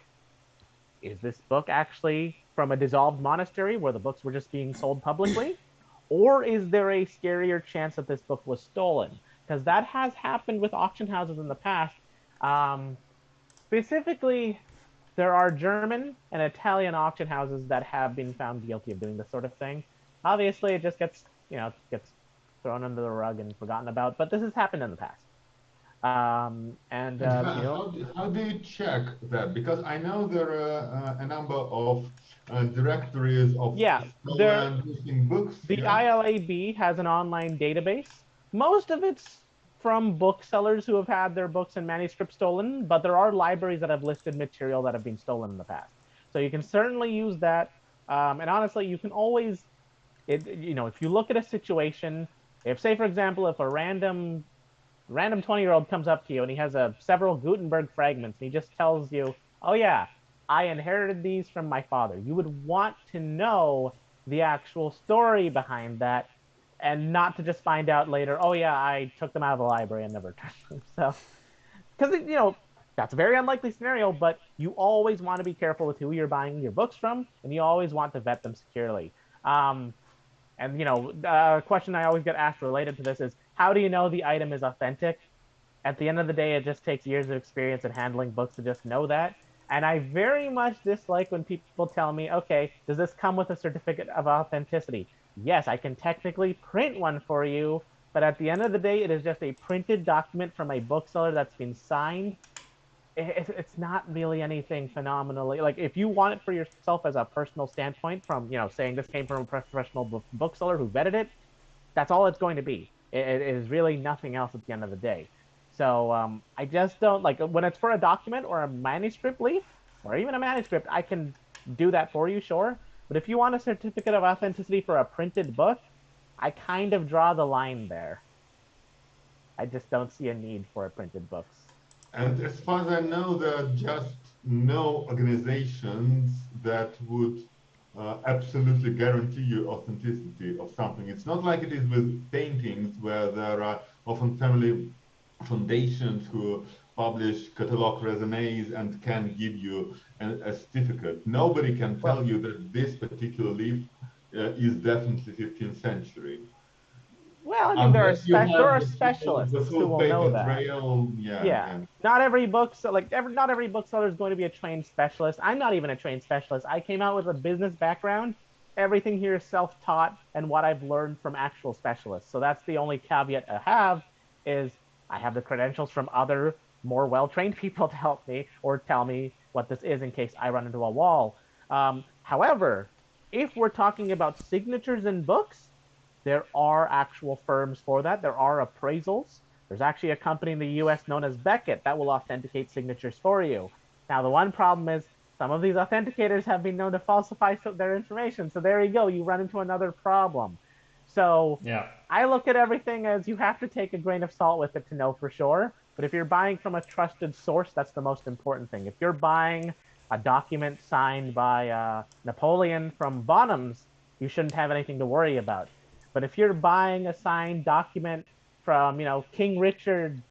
S2: is this book actually from a dissolved monastery where the books were just being sold publicly? Or is there a scarier chance that this book was stolen? Because that has happened with auction houses in the past. Specifically, there are German and Italian auction houses that have been found guilty of doing this sort of thing. Obviously, it just gets thrown under the rug and forgotten about, but this has happened in the past.
S3: How do you check that? Because I know there are a number of directories of stolen missing books.
S2: The ILAB has an online database. Most of it's from booksellers who have had their books and manuscripts stolen, but there are libraries that have listed material that have been stolen in the past. So you can certainly use that. And honestly, you can always, if you look at a situation, say, for example, if a random 20-year-old comes up to you and he has several Gutenberg fragments and he just tells you, oh yeah, I inherited these from my father. You would want to know the actual story behind that and not to just find out later, oh yeah, I took them out of the library and never turned them. So, because, that's a very unlikely scenario, but you always want to be careful with who you're buying your books from, and you always want to vet them securely. A question I always get asked related to this is, how do you know the item is authentic? At the end of the day, it just takes years of experience in handling books to just know that. And I very much dislike when people tell me, okay, does this come with a certificate of authenticity? Yes, I can technically print one for you, but at the end of the day, it is just a printed document from a bookseller that's been signed. It's not really anything phenomenally, like if you want it for yourself as a personal standpoint from, saying this came from a professional bookseller who vetted it, that's all it's going to be. It is really nothing else at the end of the day. So I just don't, like, when it's for a document or a manuscript leaf, or even a manuscript, I can do that for you, sure. But if you want a certificate of authenticity for a printed book, I kind of draw the line there. I just don't see a need for printed books.
S3: And as far as I know, there are just no organizations that would absolutely guarantee you authenticity of something. It's not like it is with paintings, where there are often family foundations who publish catalog resumes and can give you a certificate. Nobody can tell you that this particular leaf is definitely 15th century.
S2: Well, I mean,
S3: Unless you
S2: there
S3: have
S2: are
S3: the
S2: specialists who
S3: full
S2: will know
S3: paper
S2: that.
S3: trail,
S2: Yeah, not every book, so like not every bookseller is going to be a trained specialist. I'm not even a trained specialist. I came out with a business background. Everything here is self-taught and what I've learned from actual specialists. So that's the only caveat I have, is I have the credentials from other more well-trained people to help me or tell me what this is in case I run into a wall. However, if we're talking about signatures in books, there are actual firms for that. There are appraisals. There's actually a company in the US known as Beckett that will authenticate signatures for you. Now, the one problem is some of these authenticators have been known to falsify their information. So there you go. You run into another problem. So
S1: Yeah.
S2: I look at everything as you have to take a grain of salt with it to know for sure. But if you're buying from a trusted source, that's the most important thing. If you're buying a document signed by Napoleon from Bonhams, you shouldn't have anything to worry about. But if you're buying a signed document from, King Richard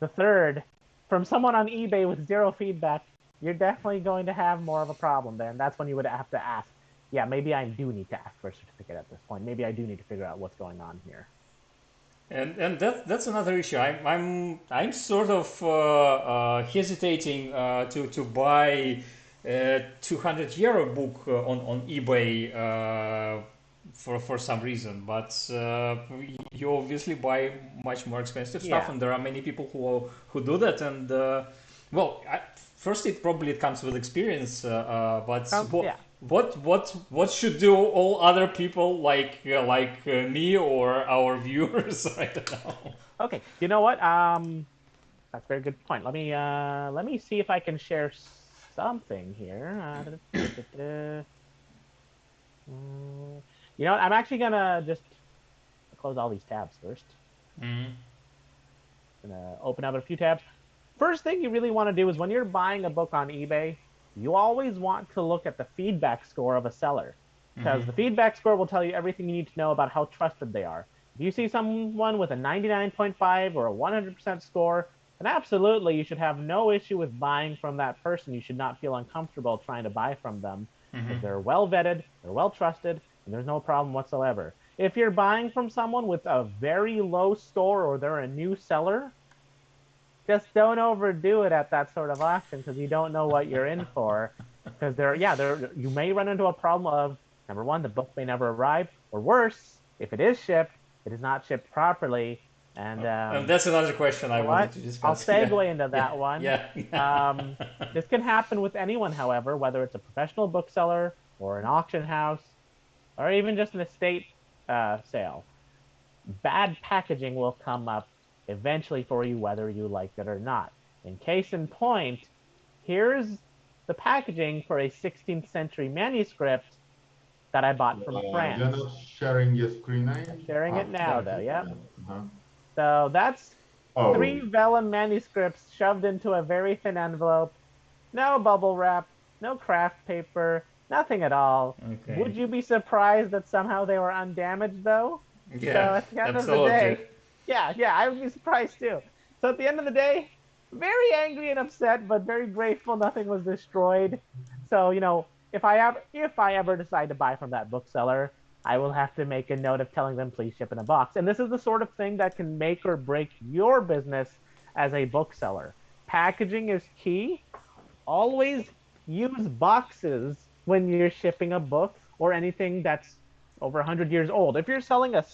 S2: III from someone on eBay with zero feedback, you're definitely going to have more of a problem there. And that's when you would have to ask, yeah, maybe I do need to ask for a certificate at this point. Maybe I do need to figure out what's going on here.
S1: And that's another issue. I'm sort of hesitating to buy a 200 euro book on eBay for some reason, but you obviously buy much more expensive stuff, and there are many people who do that. And first it probably comes with experience, but what should do all other people like me or our viewers? I don't know.
S2: Okay, you know what? That's a very good point. Let me see if I can share something here. You know what? I'm actually gonna just close all these tabs first. Gonna open up a few tabs. First thing you really want to do is when you're buying a book on eBay, you always want to look at the feedback score of a seller, because the feedback score will tell you everything you need to know about how trusted they are. If you see someone with a 99.5 or a 100% score, then absolutely you should have no issue with buying from that person. You should not feel uncomfortable trying to buy from them, because they're well vetted, they're well trusted, and there's no problem whatsoever. If you're buying from someone with a very low score or they're a new seller, just don't overdo it at that sort of auction, because you don't know what you're in for. Because you may run into a problem of, number one, the book may never arrive, or worse, if it is shipped, it is not shipped properly. And
S1: that's another question I wanted to discuss.
S2: I'll segue into that one.
S1: Yeah.
S2: This can happen with anyone, however, whether it's a professional bookseller or an auction house, or even just an estate sale. Bad packaging will come up eventually for you, whether you like it or not. In case in point, here's the packaging for a 16th century manuscript that I bought from France.
S3: You're not sharing your screen,
S2: I'm sharing it now, though. Yeah. So that's 3 vellum manuscripts shoved into a very thin envelope. No bubble wrap, no craft paper, nothing at all.
S1: Okay.
S2: Would you be surprised that somehow they were undamaged, though?
S1: Yeah,
S2: so at the end
S1: absolutely.
S2: Of the day, yeah, I would be surprised too. So at the end of the day, very angry and upset, but very grateful nothing was destroyed. So, if I ever decide to buy from that bookseller, I will have to make a note of telling them, please ship in a box. And this is the sort of thing that can make or break your business as a bookseller. Packaging is key. Always use boxes when you're shipping a book or anything that's over 100 years old. If you're selling a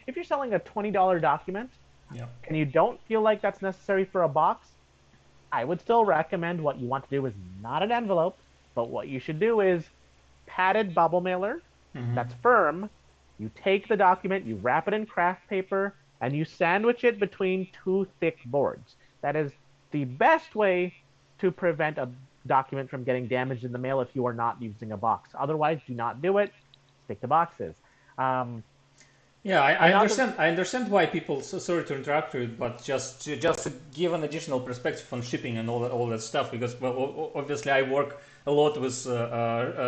S2: $20 document, and you don't feel like that's necessary for a box, I would still recommend what you want to do is not an envelope, but what you should do is padded bubble mailer that's firm. You take the document, you wrap it in craft paper, and you sandwich it between 2 thick boards. That is the best way to prevent a document from getting damaged in the mail if you are not using a box. Otherwise, do not do it. Stick to boxes.
S1: Yeah, I
S2: Another,
S1: understand. I understand why people. So sorry to interrupt you, but just to give an additional perspective on shipping and all that stuff, because well, obviously I work a lot with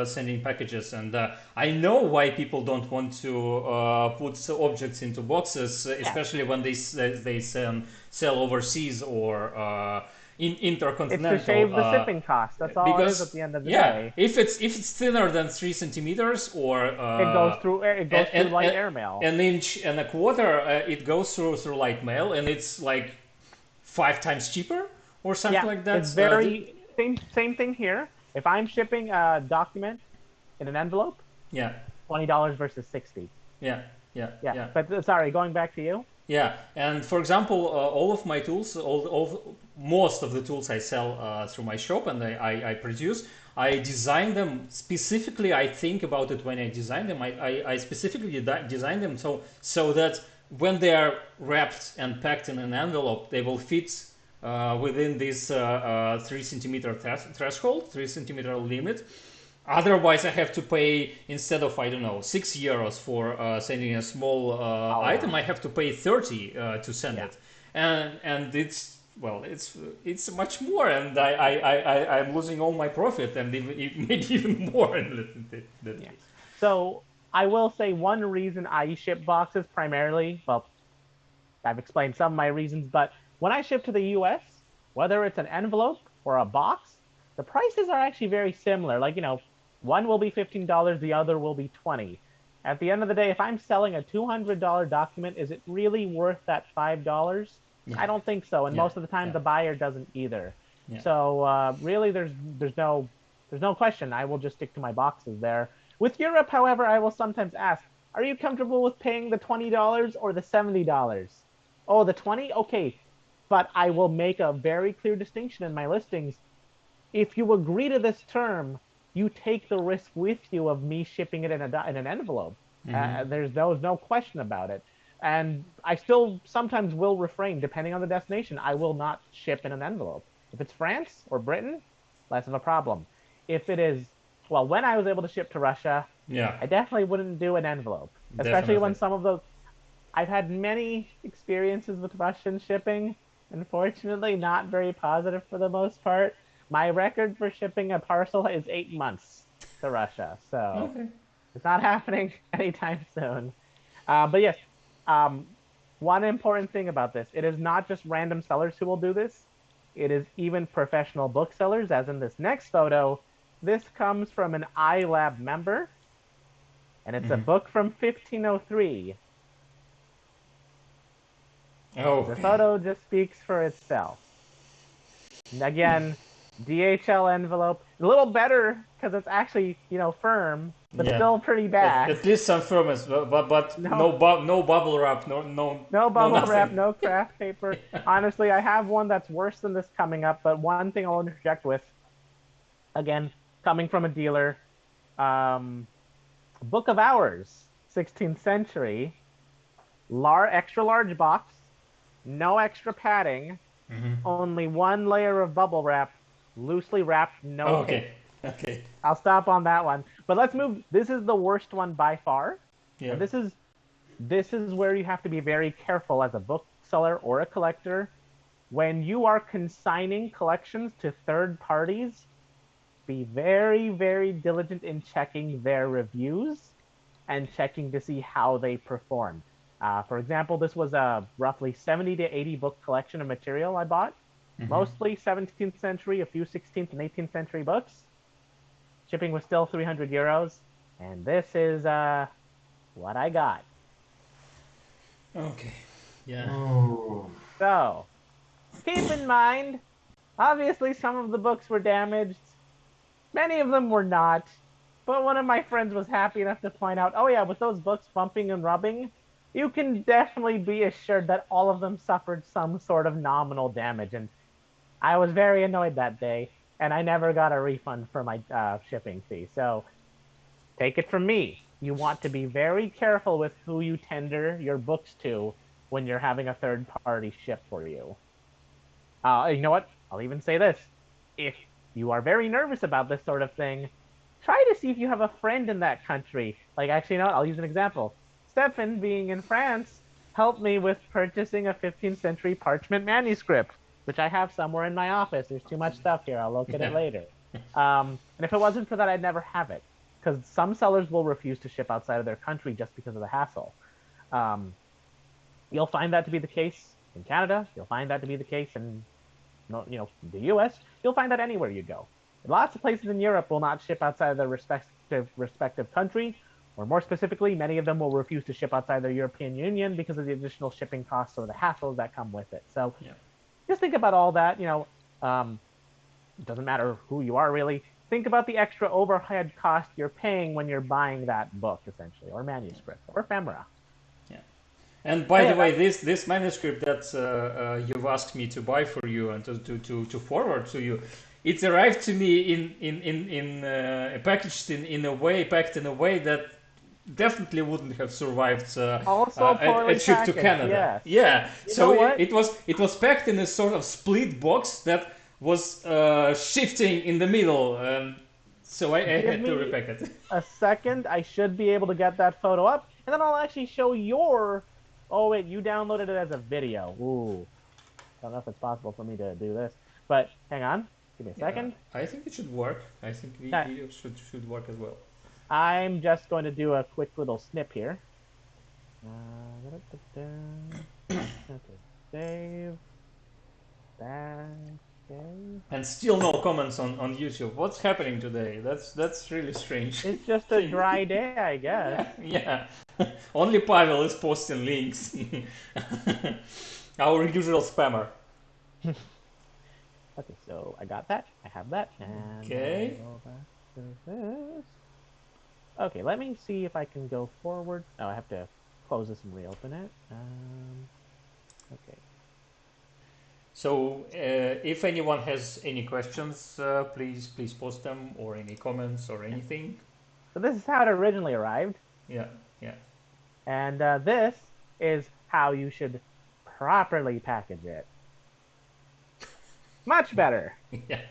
S1: sending packages, and I know why people don't want to put objects into boxes,
S2: yeah,
S1: especially when they sell overseas or in
S2: it's to
S1: intercontinental.
S2: shave the shipping cost. That's all it is at
S1: Because
S2: the end of the
S1: yeah,
S2: day.
S1: if it's thinner than 3 centimeters or
S2: It goes through light airmail.
S1: an inch and a quarter, it goes through light mail, and it's like 5 times cheaper or something
S2: Yeah,
S1: like that.
S2: it's very same thing here. If I'm shipping a document in an envelope,
S1: Yeah,
S2: $20 versus 60.
S1: yeah, yeah,
S2: Yeah,
S1: yeah.
S2: but sorry, going back to you.
S1: Yeah, and for example, all of my tools, most of the tools I sell through my shop and I produce, I design them specifically. I think about it when I design them. I specifically design them so that when they are wrapped and packed in an envelope, they will fit within this 3 centimeter threshold, 3 centimeter limit. Otherwise, I have to pay, instead of, I don't know, €6 for sending a small
S2: Oh,
S1: item,
S2: yeah.
S1: I have to pay 30 to send
S2: Yeah.
S1: it, and it's well, it's much more, and I'm losing all my profit, and maybe even more in that
S2: Yeah.
S1: case.
S2: So I will say one reason I ship boxes primarily, well, I've explained some of my reasons, but when I ship to the US, whether it's an envelope or a box, the prices are actually very similar. Like, one will be $15, the other will be 20. At the end of the day, if I'm selling a $200 document, is it really worth that $5?
S1: Yeah,
S2: I don't think so, and
S1: yeah,
S2: most of the time
S1: yeah,
S2: the buyer doesn't either.
S1: yeah.
S2: So really, there's no question. I will just stick to my boxes there. With Europe, however, I will sometimes ask, "Are you comfortable with paying the $20 or the $70?" Oh, the 20? Okay. But I will make a very clear distinction in my listings. If you agree to this term, you take the risk with you of me shipping it in an envelope. There's no question about it. And I still sometimes will refrain, depending on the destination. I will not ship in an envelope. If it's France or Britain, less of a problem. If it is, well, when I was able to ship to Russia,
S1: Yeah,
S2: I definitely wouldn't do an envelope, especially when
S1: definitely.
S2: some of those. I've had many experiences with Russian shipping. Unfortunately, not very positive for the most part. My record for shipping a parcel is 8 months to Russia, so
S1: Okay.
S2: it's not happening anytime soon. But yes, um, one important thing about this, it is not just random sellers who will do this. It is even professional booksellers, as in this next photo. This comes from an iLab member, and it's a book from 1503. The
S1: Okay.
S2: photo just speaks for itself. And again, DHL envelope, a little better because it's actually, firm, but
S1: Yeah.
S2: still pretty bad.
S1: At least some firmness, but
S2: No,
S1: no bubble wrap, no
S2: no bubble wrap,
S1: nothing.
S2: no craft paper. Honestly, I have one that's worse than this coming up, but one thing I'll interject with, again, coming from a dealer, um, Book of Hours, 16th century, extra large box, no extra padding, only one layer of bubble wrap, loosely wrapped, no tape.
S1: Okay. Okay.
S2: I'll stop on that one. But let's move. This is the worst one by far,
S1: Yeah.
S2: and this is where you have to be very careful as a bookseller or a collector when you are consigning collections to third parties. Be very, very diligent in checking their reviews and checking to see how they perform. For example, this was a roughly 70 to 80 book collection of material I bought, mostly 17th century, a few 16th and 18th century books. Shipping was still €300, and this is what I got.
S1: Okay. Yeah.
S3: Oh,
S2: So keep in mind, obviously some of the books were damaged. Many of them were not. But one of my friends was happy enough to point out, oh yeah, with those books bumping and rubbing, you can definitely be assured that all of them suffered some sort of nominal damage. And I was very annoyed that day, and I never got a refund for my shipping fee. So take it from me. You want to be very careful with who you tender your books to when you're having a third party ship for you. You know what? I'll even say this. If you are very nervous about this sort of thing, try to see if you have a friend in that country. Like, actually, you know what? I'll use an example. Stefan, being in France, helped me with purchasing a 15th century parchment manuscript, which I have somewhere in my office. There's too much stuff here. I'll look at it later. And if it wasn't for that, I'd never have it, because some sellers will refuse to ship outside of their country just because of the hassle. You'll find that to be the case in Canada. You'll find that to be the case in, the U.S. You'll find that anywhere you go. Lots of places in Europe will not ship outside of their respective country, or more specifically, many of them will refuse to ship outside their European Union because of the additional shipping costs or the hassles that come with it. So just think about all that. It doesn't matter who you are, really. Think about the extra overhead cost you're paying when you're buying that book, essentially, or manuscript, or ephemera.
S1: And by the way, this manuscript that you've asked me to buy for you and to forward to you, it's arrived to me packaged in a way that definitely wouldn't have survived a trip to Canada.
S2: Yes.
S1: So it was packed in a sort of split box that was shifting in the middle. So I had to repack it.
S2: A second, I should be able to get that photo up, and then I'll actually show your. Oh wait, you downloaded it as a video. Ooh, I don't know if it's possible for me to do this, but hang on, give me a second.
S1: I think it should work. I think the video should work as well.
S2: I'm just going to do a quick little snip here. Okay, save.
S1: And still no comments on YouTube. What's happening today? That's really strange.
S2: It's just a dry day, I guess.
S1: Yeah. Only Pavel is posting links. Our usual spammer.
S2: Okay, so I got that. I have that. And
S1: okay.
S2: Go back to this. Okay, let me see if I can go forward. Oh, I have to close this and reopen it. Okay.
S1: So if anyone has any questions, please post them, or any comments or anything.
S2: So this is how it originally arrived.
S1: Yeah.
S2: And this is how you should properly package it. Much better.
S1: Yeah.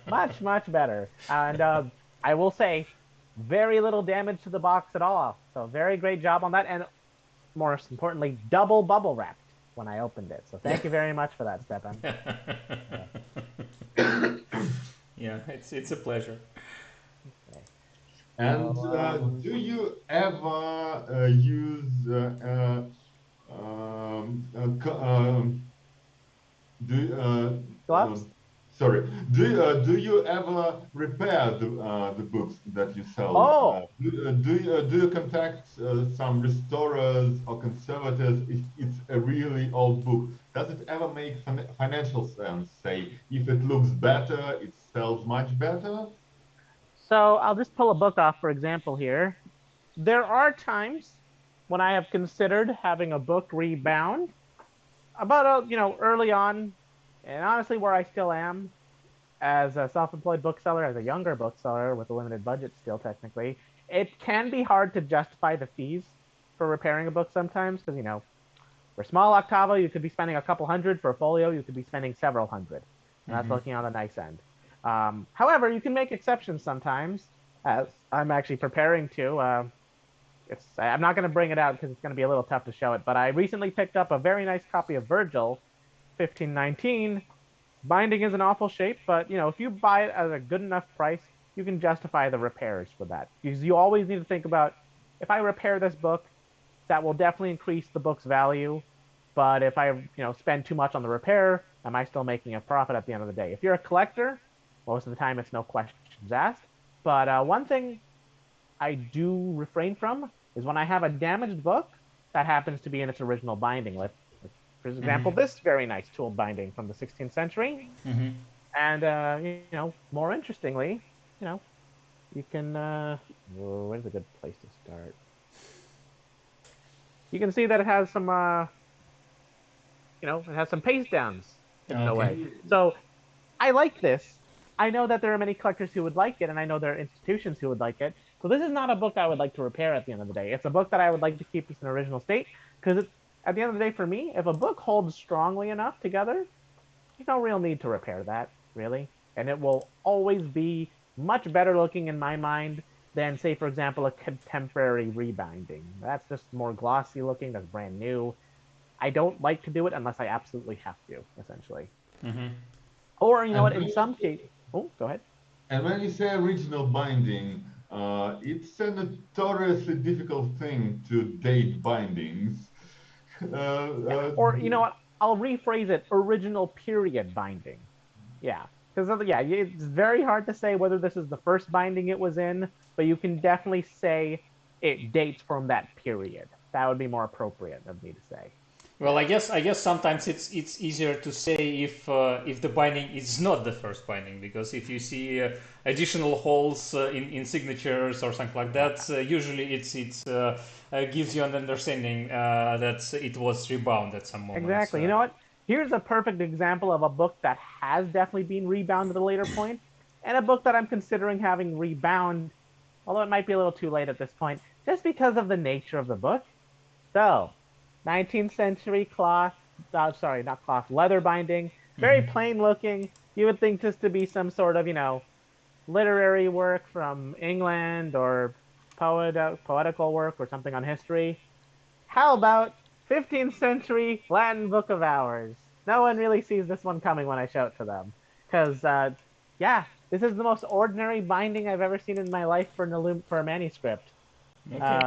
S2: Much better. And I will say, very little damage to the box at all. So very great job on that. And most importantly, double bubble wrapped when I opened it. So thank you very much for that, Stepan.
S1: Yeah, it's a pleasure.
S2: Okay.
S3: And do you ever use
S2: gloves?
S3: Sorry. Do you ever repair the books that you sell?
S2: Oh.
S3: Do you contact some restorers or conservators if it's a really old book? Does it ever make financial sense? Say, if it looks better, it sells much better?
S2: So I'll just pull a book off, for example, here. There are times when I have considered having a book rebound, about early on, and honestly where I still am as a self-employed bookseller, as a younger bookseller with a limited budget still technically, it can be hard to justify the fees for repairing a book sometimes, because for small octavo you could be spending a couple hundred, for a folio you could be spending several hundred, and that's looking on the nice end. However, you can make exceptions sometimes, as I'm actually preparing to. I'm not going to bring it out because it's going to be a little tough to show it, but I recently picked up a very nice copy of Virgil, 1519. Binding is an awful shape, but if you buy it at a good enough price, you can justify the repairs for that. Because you always need to think about, if I repair this book, that will definitely increase the book's value. But if I spend too much on the repair, am I still making a profit at the end of the day? If you're a collector, most of the time it's no questions asked. But one thing I do refrain from is when I have a damaged book that happens to be in its original binding. For example, this very nice tool binding from the 16th century. And, more interestingly, you can, where's a good place to start? You can see that it has some, it has some paste downs in the way. So I like this. I know that there are many collectors who would like it, and I know there are institutions who would like it. So this is not a book I would like to repair at the end of the day. It's a book that I would like to keep in original state, because at the end of the day, for me, if a book holds strongly enough together, there's no real need to repair that, really. And it will always be much better looking in my mind than, say, for example, a contemporary rebinding. That's just more glossy looking, that's brand new. I don't like to do it unless I absolutely have to, essentially.
S1: Mm-hmm.
S2: Or, you know what, in some cases... Oh, go ahead.
S3: And when you say original binding, it's a notoriously difficult thing to date bindings.
S2: Or, you know what, I'll rephrase it, original period binding. Yeah, because yeah, it's very hard to say whether this is the first binding it was in, but you can definitely say it dates from that period. That would be more appropriate of me to say.
S1: Well, I guess sometimes it's easier to say if the binding is not the first binding, because if you see additional holes in signatures or something like that, usually it gives you an understanding that it was rebound at some moment.
S2: Exactly. You know what? Here's a perfect example of a book that has definitely been rebound at a later point, and a book that I'm considering having rebound, although it might be a little too late at this point, just because of the nature of the book. So, 19th century cloth, sorry, not cloth, leather binding, very plain looking. You would think this to be some sort of, you know, literary work from England or poetical work or something on history. How about 15th century Latin Book of Hours? No one really sees this one coming when I show it to them. Because, yeah, this is the most ordinary binding I've ever seen in my life for a manuscript.
S1: Okay.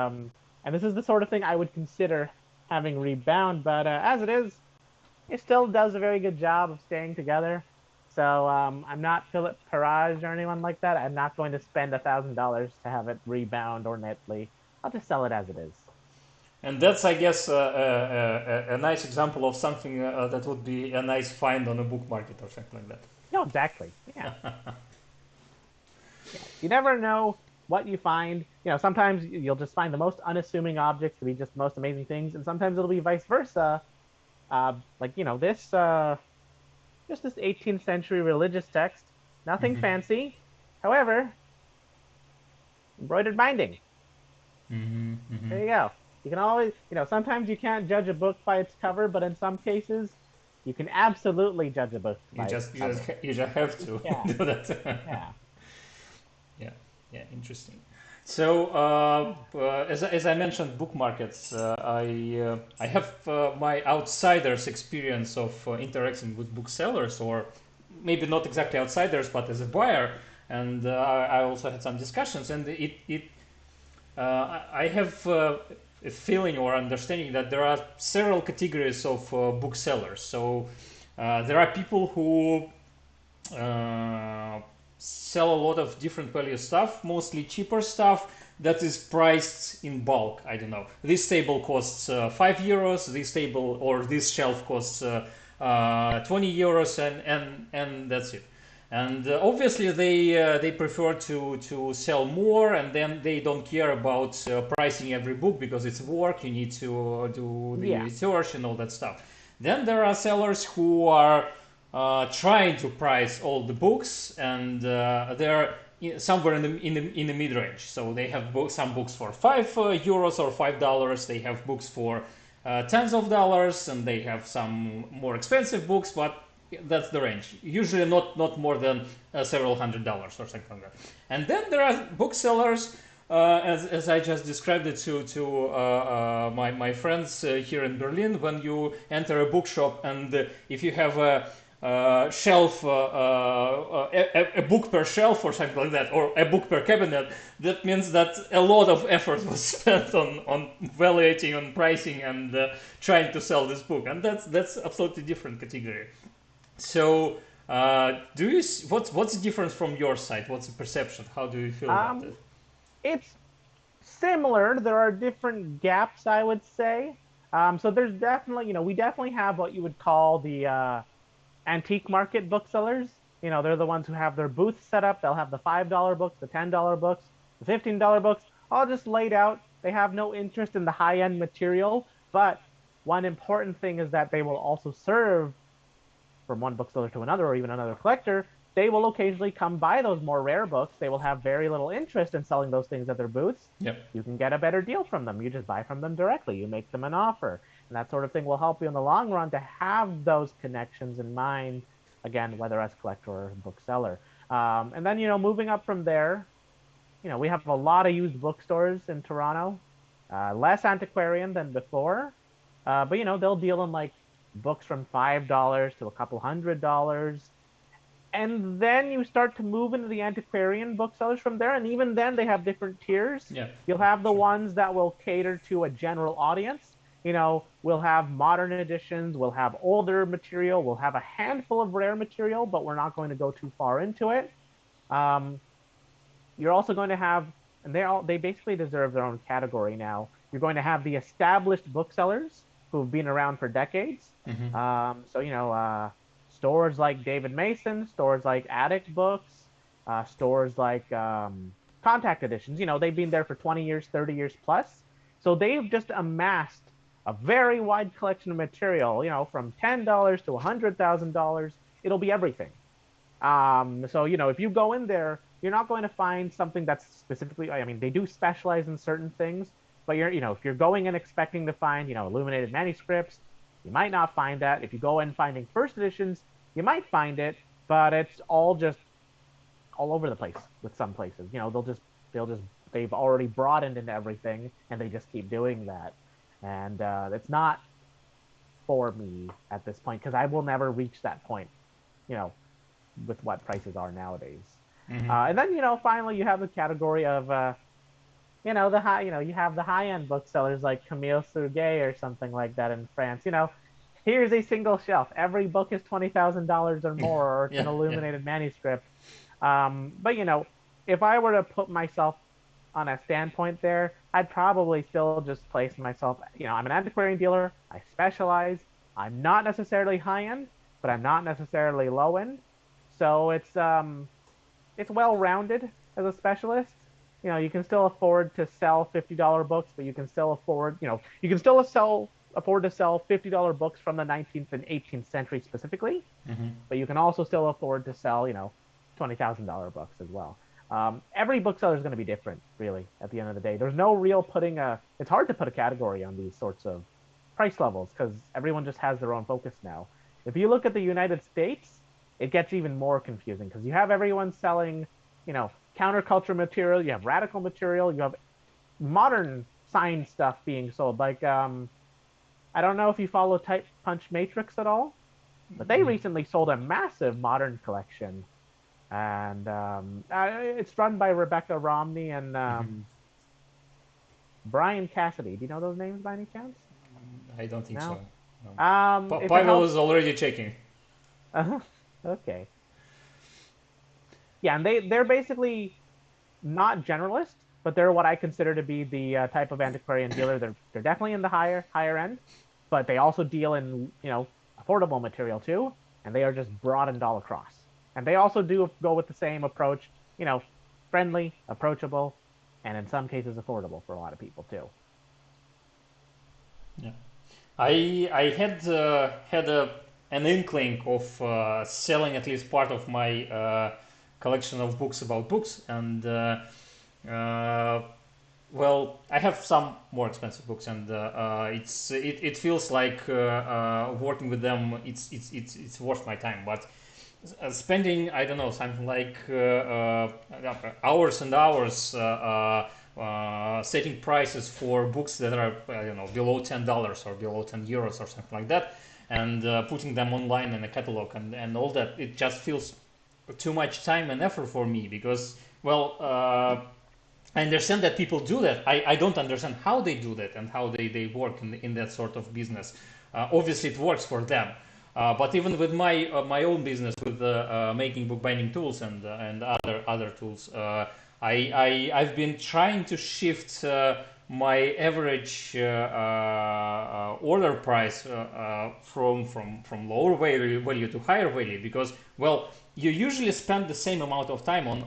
S2: And this is the sort of thing I would consider having rebound, but as it is, it still does a very good job of staying together. So I'm not Philip Perage or anyone like that. I'm not going to spend $1,000 to have it rebound or neatly. I'll just sell it as it is.
S1: And that's, I guess, a nice example of something that would be a nice find on a book market or something like that.
S2: No, exactly. Yeah. Yeah. You never know what you find. You know, sometimes you'll just find the most unassuming objects to be just the most amazing things, and sometimes it'll be vice versa. Like, you know, just this 18th century religious text, nothing fancy. However, embroidered binding. There you go. You can always, you know, sometimes you can't judge a book by its cover, but in some cases, you can absolutely judge a book by its cover.
S1: You just have to do that. Yeah, interesting. So, as I mentioned, book markets. I have my outsider's experience of interacting with booksellers, or maybe not exactly outsiders, but as a buyer. And I also had some discussions, and I have a feeling or understanding that there are several categories of booksellers. So there are people who sell a lot of different value stuff, mostly cheaper stuff that is priced in bulk. I don't know. This table costs 5 euros. This table or this shelf costs 20 euros, and that's it. And obviously they prefer to sell more, and then they don't care about pricing every book because it's work. You need to do the research and all that stuff. Then there are sellers who are trying to price all the books, and they're somewhere in the mid range. So they have some books for 5 euros or $5. They have books for tens of dollars, and they have some more expensive books, but that's the range. Usually not more than several $100s or something like that. And then there are booksellers, as I just described it to my friends here in Berlin. When you enter a bookshop, and if you have a shelf, a book per shelf or something like that, or a book per cabinet, that means that a lot of effort was spent on evaluating, on pricing, and trying to sell this book. And that's absolutely different category. So, what's the difference from your side? What's the perception? How do you feel about it?
S2: It's similar. There are different gaps, I would say. So there's definitely, you know, we definitely have what you would call the antique market booksellers. You know, they're the ones who have their booths set up. They'll have the $5 books, the $10 books, the $15 books, all just laid out. They have no interest in the high-end material, but one important thing is that they will also serve from one bookseller to another, or even another collector. They will occasionally come buy those more rare books. They will have very little interest in selling those things at their booths.
S1: Yep.
S2: You can get a better deal from them. You just buy from them directly. You make them an offer. And that sort of thing will help you in the long run to have those connections in mind, again, whether as collector or bookseller. And then, you know, moving up from there, we have a lot of used bookstores in Toronto, less antiquarian than before, but they'll deal in like books from $5 to a couple $100. And then you start to move into the antiquarian booksellers from there, and even then they have different tiers.
S1: Yeah.
S2: You'll have the ones that will cater to a general audience. We'll have modern editions, we'll have older material, we'll have a handful of rare material, but we're not going to go too far into it. You're also going to have, and they basically deserve their own category now. You're going to have the established booksellers who've been around for decades. Stores like David Mason, stores like Attic Books, stores like Contact Editions. They've been there for 20 years, 30 years plus. So they've just amassed a very wide collection of material, from $10 to $100,000. It'll be everything. So, if you go in there, you're not going to find something that's specifically, they do specialize in certain things, but if you're going in expecting to find, illuminated manuscripts, you might not find that. If you go in finding first editions, you might find it, but it's all over the place with some places. They've already broadened into everything, and they just keep doing that. And it's not for me at this point, because I will never reach that point, with what prices are nowadays. And then, finally, you have the category of, you have the high-end booksellers like Camille Surgay or something like that in France. Here's a single shelf. Every book is $20,000 or more, or it's an illuminated manuscript. But, if I were to put myself on a standpoint there, I'd probably still just place myself, I'm an antiquarian dealer. I specialize. I'm not necessarily high-end, but I'm not necessarily low-end. So it's well-rounded as a specialist. You can still afford to sell $50 books, but you can still afford, afford to sell $50 books from the 19th and 18th century specifically. But you can also still afford to sell, $20,000 books as well. Every bookseller is going to be different, really, at the end of the day. There's no real it's hard to put a category on these sorts of price levels because everyone just has their own focus now. If you look at the United States, it gets even more confusing because you have everyone selling, counterculture material, you have radical material, you have modern science stuff being sold. Like, I don't know if you follow Type Punch Matrix at all, but they recently sold a massive modern collection. And it's run by Rebecca Romney and Brian Cassidy. Do you know those names by any chance?
S1: I don't think so.
S2: No.
S1: Pavel is already checking.
S2: Okay. Yeah, and they're basically not generalists, but they're what I consider to be the type of antiquarian dealer. They're definitely in the higher end, but they also deal in affordable material too, and they are just broadened all across. And they also do go with the same approach, friendly, approachable, and in some cases affordable for a lot of people too.
S1: Yeah, I had an inkling of selling at least part of my collection of books about books, and well, I have some more expensive books, and it feels like working with them. It's worth my time, but spending, I don't know, something like hours and hours setting prices for books that are below $10 or below €10 or something like that, and putting them online in a catalog and all that, it just feels too much time and effort for me because, well, I understand that people do that. I don't understand how they do that and how they work in that sort of business. Obviously, it works for them. But even with my own business, with making bookbinding tools and other tools, I've been trying to shift my average order price from lower value to higher value because, well, you usually spend the same amount of time on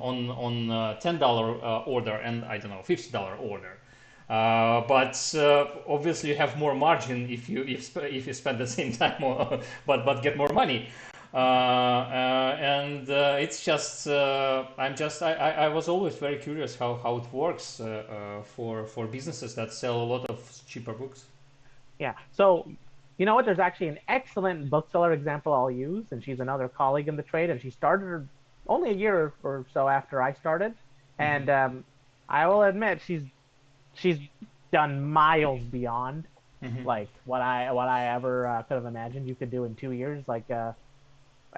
S1: $10 order and I don't know $50 order. But obviously you have more margin if you spend the same time but get more money, and it's just I was always very curious how it works for businesses that sell a lot of cheaper books.
S2: Yeah, so you know what, there's actually an excellent bookseller example I'll use, and she's another colleague in the trade, and she started only a year or so after I started, and I will admit she's done miles beyond
S1: Mm-hmm.
S2: like what I ever could have imagined you could do in 2 years. Like I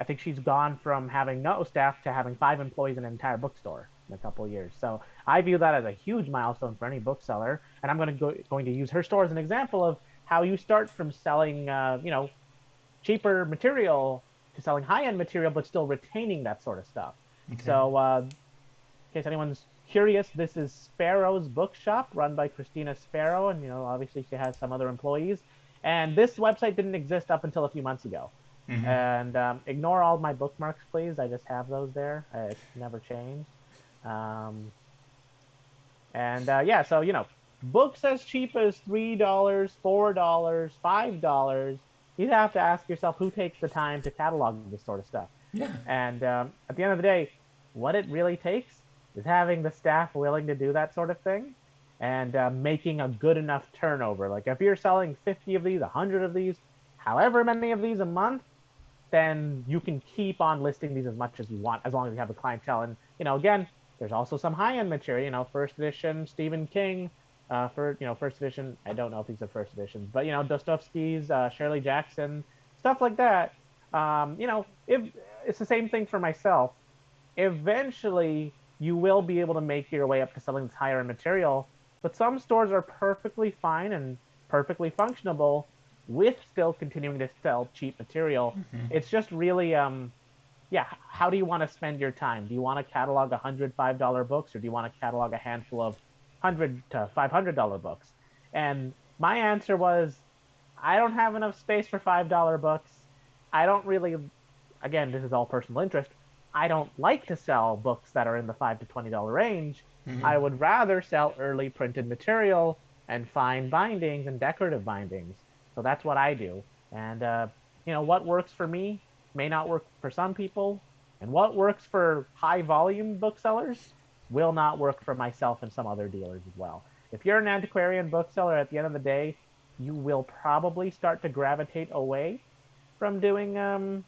S2: think she's gone from having no staff to having 5 employees in an entire bookstore in a couple of years. So I view that as a huge milestone for any bookseller, and I'm going to use her store as an example of how you start from selling cheaper material to selling high-end material, but still retaining that sort of stuff.
S1: Okay.
S2: So in case anyone's curious, this is Sparrow's Bookshop, run by Christina Sparrow, and obviously she has some other employees. And this website didn't exist up until a few months ago.
S1: Mm-hmm.
S2: And ignore all my bookmarks, please. I just have those there. It's never changed. Yeah, so books as cheap as $3, $4, $5. You have to ask yourself who takes the time to catalog this sort of stuff.
S1: Yeah.
S2: And at the end of the day, what it really takes is having the staff willing to do that sort of thing and making a good enough turnover. Like if you're selling 50 of these, 100 of these, however many of these a month, then you can keep on listing these as much as you want, as long as you have a clientele. And again, there's also some high-end material. First edition Stephen King, first edition. I don't know if these are first editions, but Dostoevsky's, Shirley Jackson, stuff like that. If it's the same thing for myself, eventually you will be able to make your way up to selling this higher-end material. But some stores are perfectly fine and perfectly functionable with still continuing to sell cheap material.
S1: Mm-hmm.
S2: It's just really, how do you want to spend your time? Do you want to catalog $105 books, or do you want to catalog a handful of $100 to $500 books? And my answer was, I don't have enough space for $5 books. I don't really, again, this is all personal interest, I don't like to sell books that are in the $5 to $20 range.
S1: Mm-hmm.
S2: I would rather sell early printed material and fine bindings and decorative bindings. So that's what I do. And, what works for me may not work for some people. And what works for high volume booksellers will not work for myself and some other dealers as well. If you're an antiquarian bookseller, at the end of the day, you will probably start to gravitate away from doing,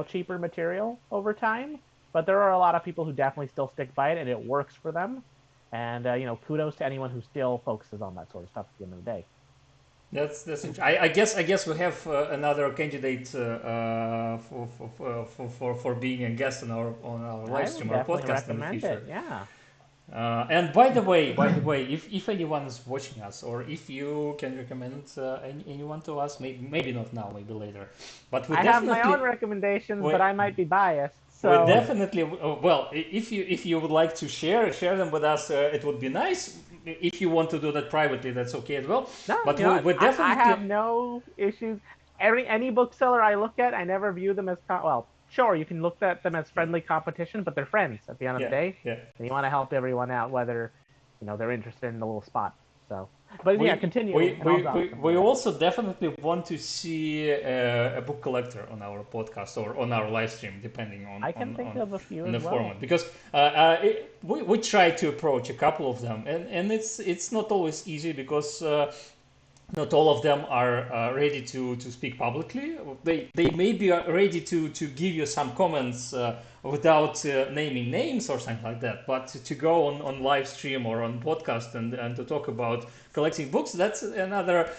S2: cheaper material over time. But there are a lot of people who definitely still stick by it, and it works for them. And, kudos to anyone who still focuses on that sort of stuff at the end of the day.
S1: That's interesting. I guess we have another candidate for being a guest on our live stream or podcast in the future.
S2: Yeah.
S1: And by the way, if anyone is watching us, or if you can recommend anyone to us, maybe not now, maybe later, but
S2: I have my own recommendations, but I might be biased. So
S1: we definitely, well, if you would like to share them with us, it would be nice. If you want to do that privately, that's okay as well.
S2: No,
S1: but we definitely.
S2: I have no issues. Any bookseller I look at, I never view them as sure, you can look at them as friendly competition, but they're friends at the end of the day.
S1: Yeah.
S2: And you want to help everyone out, whether they're interested in the little spot. So, but continue.
S1: We also definitely want to see a book collector on our podcast or on our live stream, depending on
S2: I can think of a few
S1: in the
S2: as well.
S1: format, because we try to approach a couple of them, and it's not always easy because. Not all of them are ready to speak publicly. They may be ready to give you some comments without naming names or something like that. But to go on live stream or on podcast and to talk about collecting books, that's another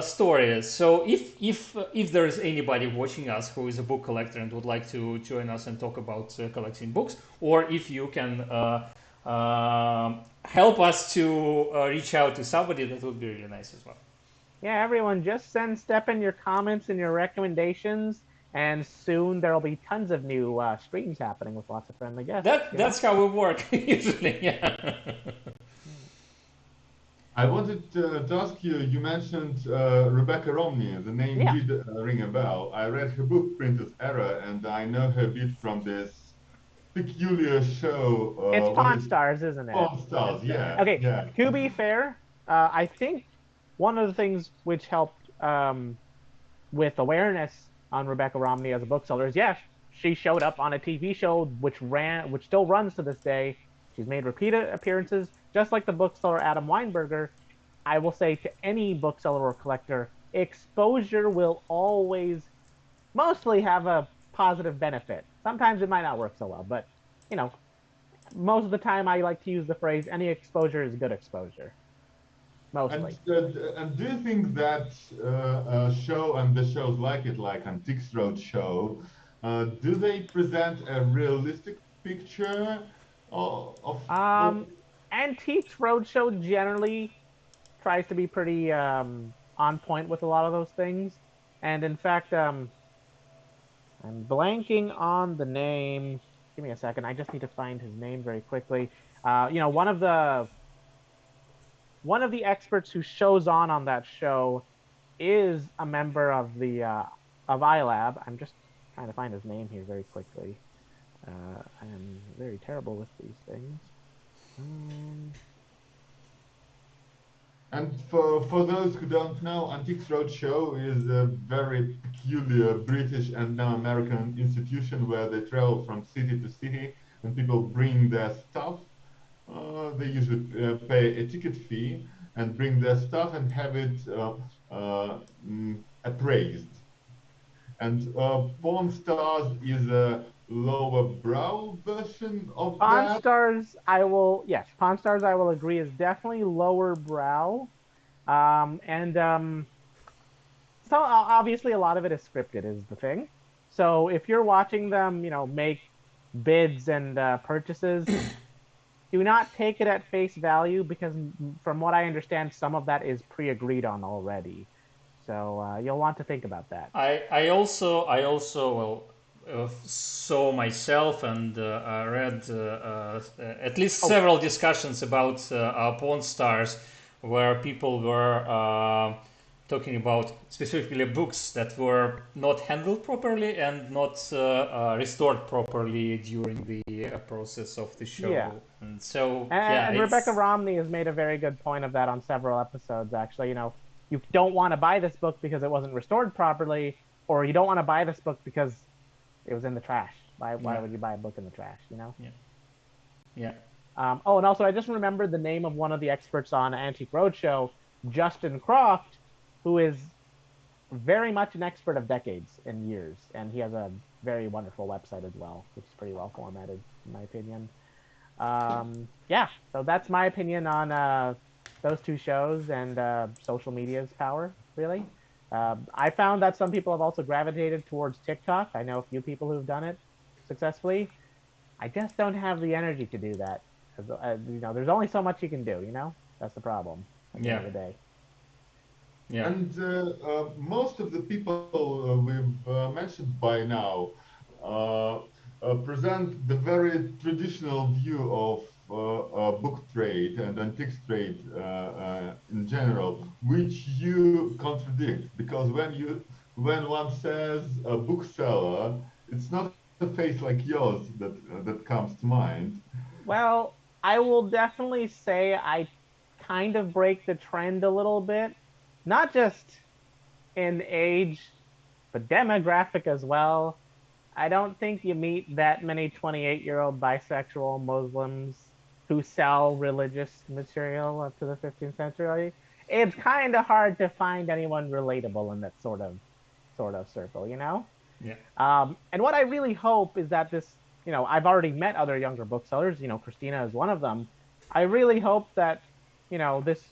S1: story. So if there is anybody watching us who is a book collector and would like to join us and talk about collecting books, or if you can help us to reach out to somebody, that would be really nice as well.
S2: Yeah, everyone, just send Stephen your comments and your recommendations, and soon there will be tons of new streams happening with lots of friendly guests.
S1: That's how we work usually. Yeah.
S3: I wanted to ask you. You mentioned Rebecca Romney. The name did ring a bell. I read her book Printer's Error, and I know her bit from this peculiar show.
S2: It's Pawn Stars, isn't it?
S3: Pawn Stars, yeah.
S2: Okay.
S3: Yeah.
S2: To be fair, I think. One of the things which helped with awareness on Rebecca Romney as a bookseller is, she showed up on a TV show which still runs to this day. She's made repeated appearances, just like the bookseller Adam Weinberger. I will say to any bookseller or collector, exposure will always mostly have a positive benefit. Sometimes it might not work so well, but most of the time I like to use the phrase, any exposure is good exposure. Mostly.
S3: And do you think that show and the shows like it, like Antiques Roadshow, do they present a realistic picture of
S2: Antiques Roadshow generally tries to be pretty on point with a lot of those things. And in fact, I'm blanking on the name. Give me a second. I just need to find his name very quickly. One of the experts who shows on that show is a member of the of iLab. I'm just trying to find his name here very quickly. I am very terrible with these things.
S3: And for those who don't know, Antiques Roadshow is a very peculiar British and now American institution where they travel from city to city and people bring their stuff. They usually pay a ticket fee and bring their stuff and have it appraised. And Pawn Stars is a lower brow version of
S2: Pawn
S3: that.
S2: Stars, Pawn Stars, I will agree, is definitely lower brow. So obviously a lot of it is scripted is the thing. So if you're watching them, make bids and purchases, do not take it at face value because from what I understand, some of that is pre-agreed on already. So you'll want to think about that.
S1: I also saw myself and read at least several discussions about Pawn Stars where people were talking about specifically books that were not handled properly and not restored properly during the process of the show.
S2: Yeah.
S1: And so,
S2: and Rebecca Romney has made a very good point of that on several episodes, actually. You don't want to buy this book because it wasn't restored properly, or you don't want to buy this book because it was in the trash. Why would you buy a book in the trash,
S1: Yeah.
S2: And also, I just remembered the name of one of the experts on Antique Roadshow, Justin Croft, who is very much an expert of decades and years, and he has a very wonderful website as well, which is pretty well formatted, in my opinion. So that's my opinion on those two shows and social media's power, really. I found that some people have also gravitated towards TikTok. I know a few people who've done it successfully. I just don't have the energy to do that. There's only so much you can do, That's the problem at the end of the day.
S1: Yeah.
S3: And most of the people we've mentioned by now present the very traditional view of book trade and antiques trade in general, which you contradict, because when one says a bookseller, it's not a face like yours that comes to mind.
S2: Well, I will definitely say I kind of break the trend a little bit, not just in age, but demographic as well. I don't think you meet that many 28-year-old bisexual Muslims who sell religious material up to the 15th century. It's kind of hard to find anyone relatable in that sort of circle,
S1: Yeah.
S2: And what I really hope is that this, I've already met other younger booksellers, Christina is one of them. I really hope that, this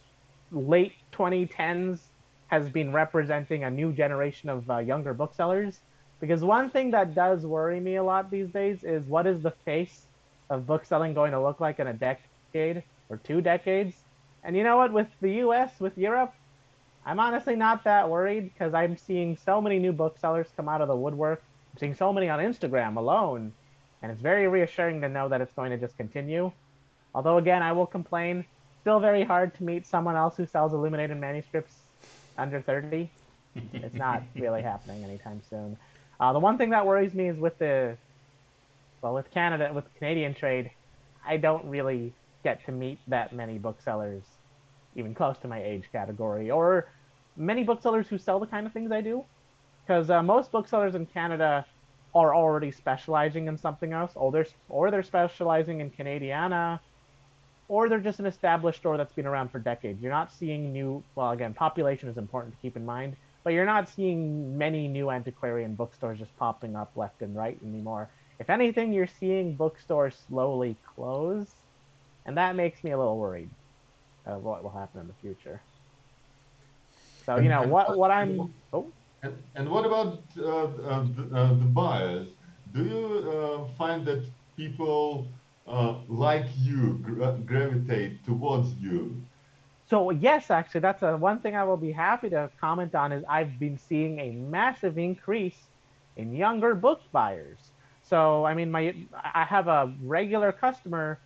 S2: late 2010s has been representing a new generation of younger booksellers. Because one thing that does worry me a lot these days is what is the face of bookselling going to look like in a decade or 2 decades? And you know what? With the US, with Europe, I'm honestly not that worried because I'm seeing so many new booksellers come out of the woodwork. I'm seeing so many on Instagram alone. And it's very reassuring to know that it's going to just continue. Although, again, I will complain. Still very hard to meet someone else who sells illuminated manuscripts under 30. It's not really happening anytime soon. The one thing that worries me is with Canada, with Canadian trade, I don't really get to meet that many booksellers, even close to my age category, or many booksellers who sell the kind of things I do. Because most booksellers in Canada are already specializing in something else, or they're specializing in Canadiana, or they're just an established store that's been around for decades. You're not seeing again, population is important to keep in mind, but you're not seeing many new antiquarian bookstores just popping up left and right anymore. if anything, you're seeing bookstores slowly close, and that makes me a little worried of what will happen in the future. So, you know, what I'm... Oh.
S3: And what about the buyers? Do you find that people like you, gravitate towards you?
S2: So yes, actually, that's one thing I will be happy to comment on is I've been seeing a massive increase in younger book buyers. So, I mean, I have a regular customer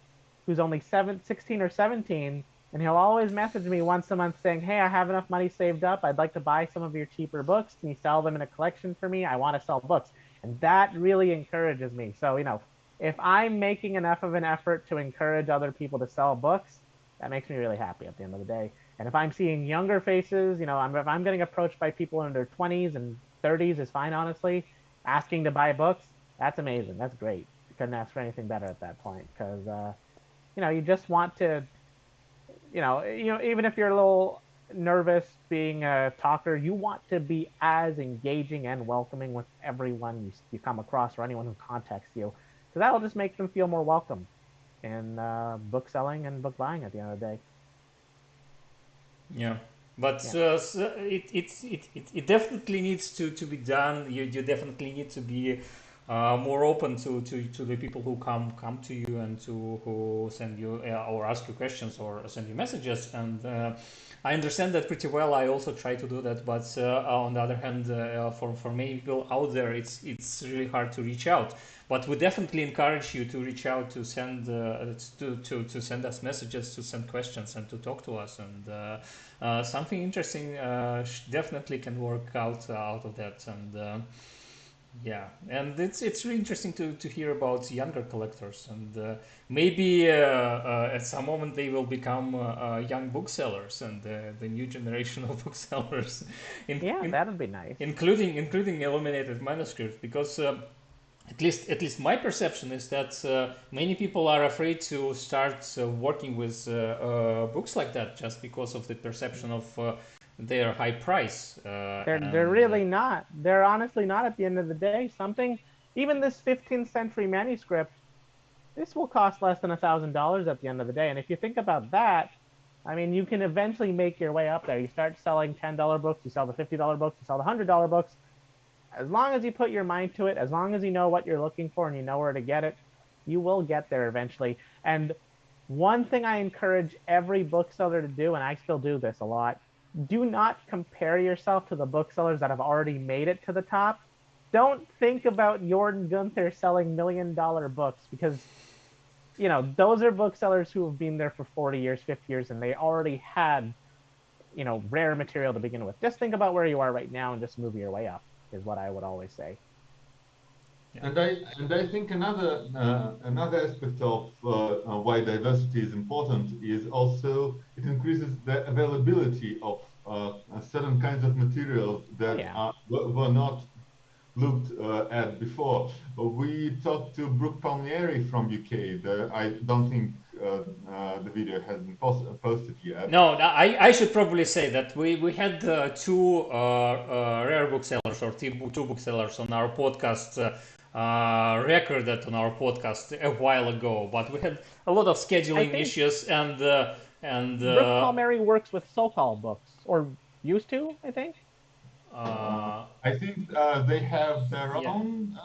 S2: who's only 16 or 17, and he'll always message me once a month saying, "Hey, I have enough money saved up. I'd like to buy some of your cheaper books. Can you sell them in a collection for me? I want to sell books." And that really encourages me. So, you know, if I'm making enough of an effort to encourage other people to sell books, that makes me really happy at the end of the day. And if I'm seeing younger faces, you know, if I'm getting approached by people in their 20s and 30s is fine, honestly, asking to buy books, that's amazing. That's great. You couldn't ask for anything better at that point because, you know, you just want to, you know, even if you're a little nervous being a talker, you want to be as engaging and welcoming with everyone you come across or anyone who contacts you. So that'll just make them feel more welcome in book selling and book buying at the end of the day.
S1: Yeah, but it definitely needs to be done. You definitely need to be more open to the people who come to you and who send you or ask you questions or send you messages. And I understand that pretty well. I also try to do that, but on the other hand, for many people out there, it's really hard to reach out. But we definitely encourage you to reach out, to send to send us messages, to send questions, and to talk to us. And something interesting definitely can work out of that. And yeah, and it's really interesting to hear about younger collectors, and maybe at some moment they will become young booksellers and the new generation of booksellers.
S2: That'd be nice.
S1: Including illuminated manuscripts, because. At least my perception is that many people are afraid to start working with books like that just because of the perception of their high price.
S2: They're really not. They're honestly not at the end of the day. Even this 15th century manuscript, this will cost less than $1,000 at the end of the day. And if you think about that, I mean, you can eventually make your way up there. You start selling $10 books, you sell the $50 books, you sell the $100 books. As long as you put your mind to it, as long as you know what you're looking for and you know where to get it, you will get there eventually. And one thing I encourage every bookseller to do, and I still do this a lot, do not compare yourself to the booksellers that have already made it to the top. Don't think about Jordan Gunther selling $1 million books because, you know, those are booksellers who have been there for 40 years, 50 years, and they already had, you know, rare material to begin with. Just think about where you are right now and just move your way up. Is what I would always say.
S3: Yeah. And I think another aspect of why diversity is important is also it increases the availability of certain kinds of materials that were not looked at before. We talked to Brooke Palmieri from UK. I don't think the video has been posted yet.
S1: No, I should probably say that we had two rare booksellers or two booksellers on our podcast, recorded on our podcast a while ago, but we had a lot of scheduling issues and
S2: Brooke Palmieri works with so-called books, or used to, I think.
S3: I think they have their own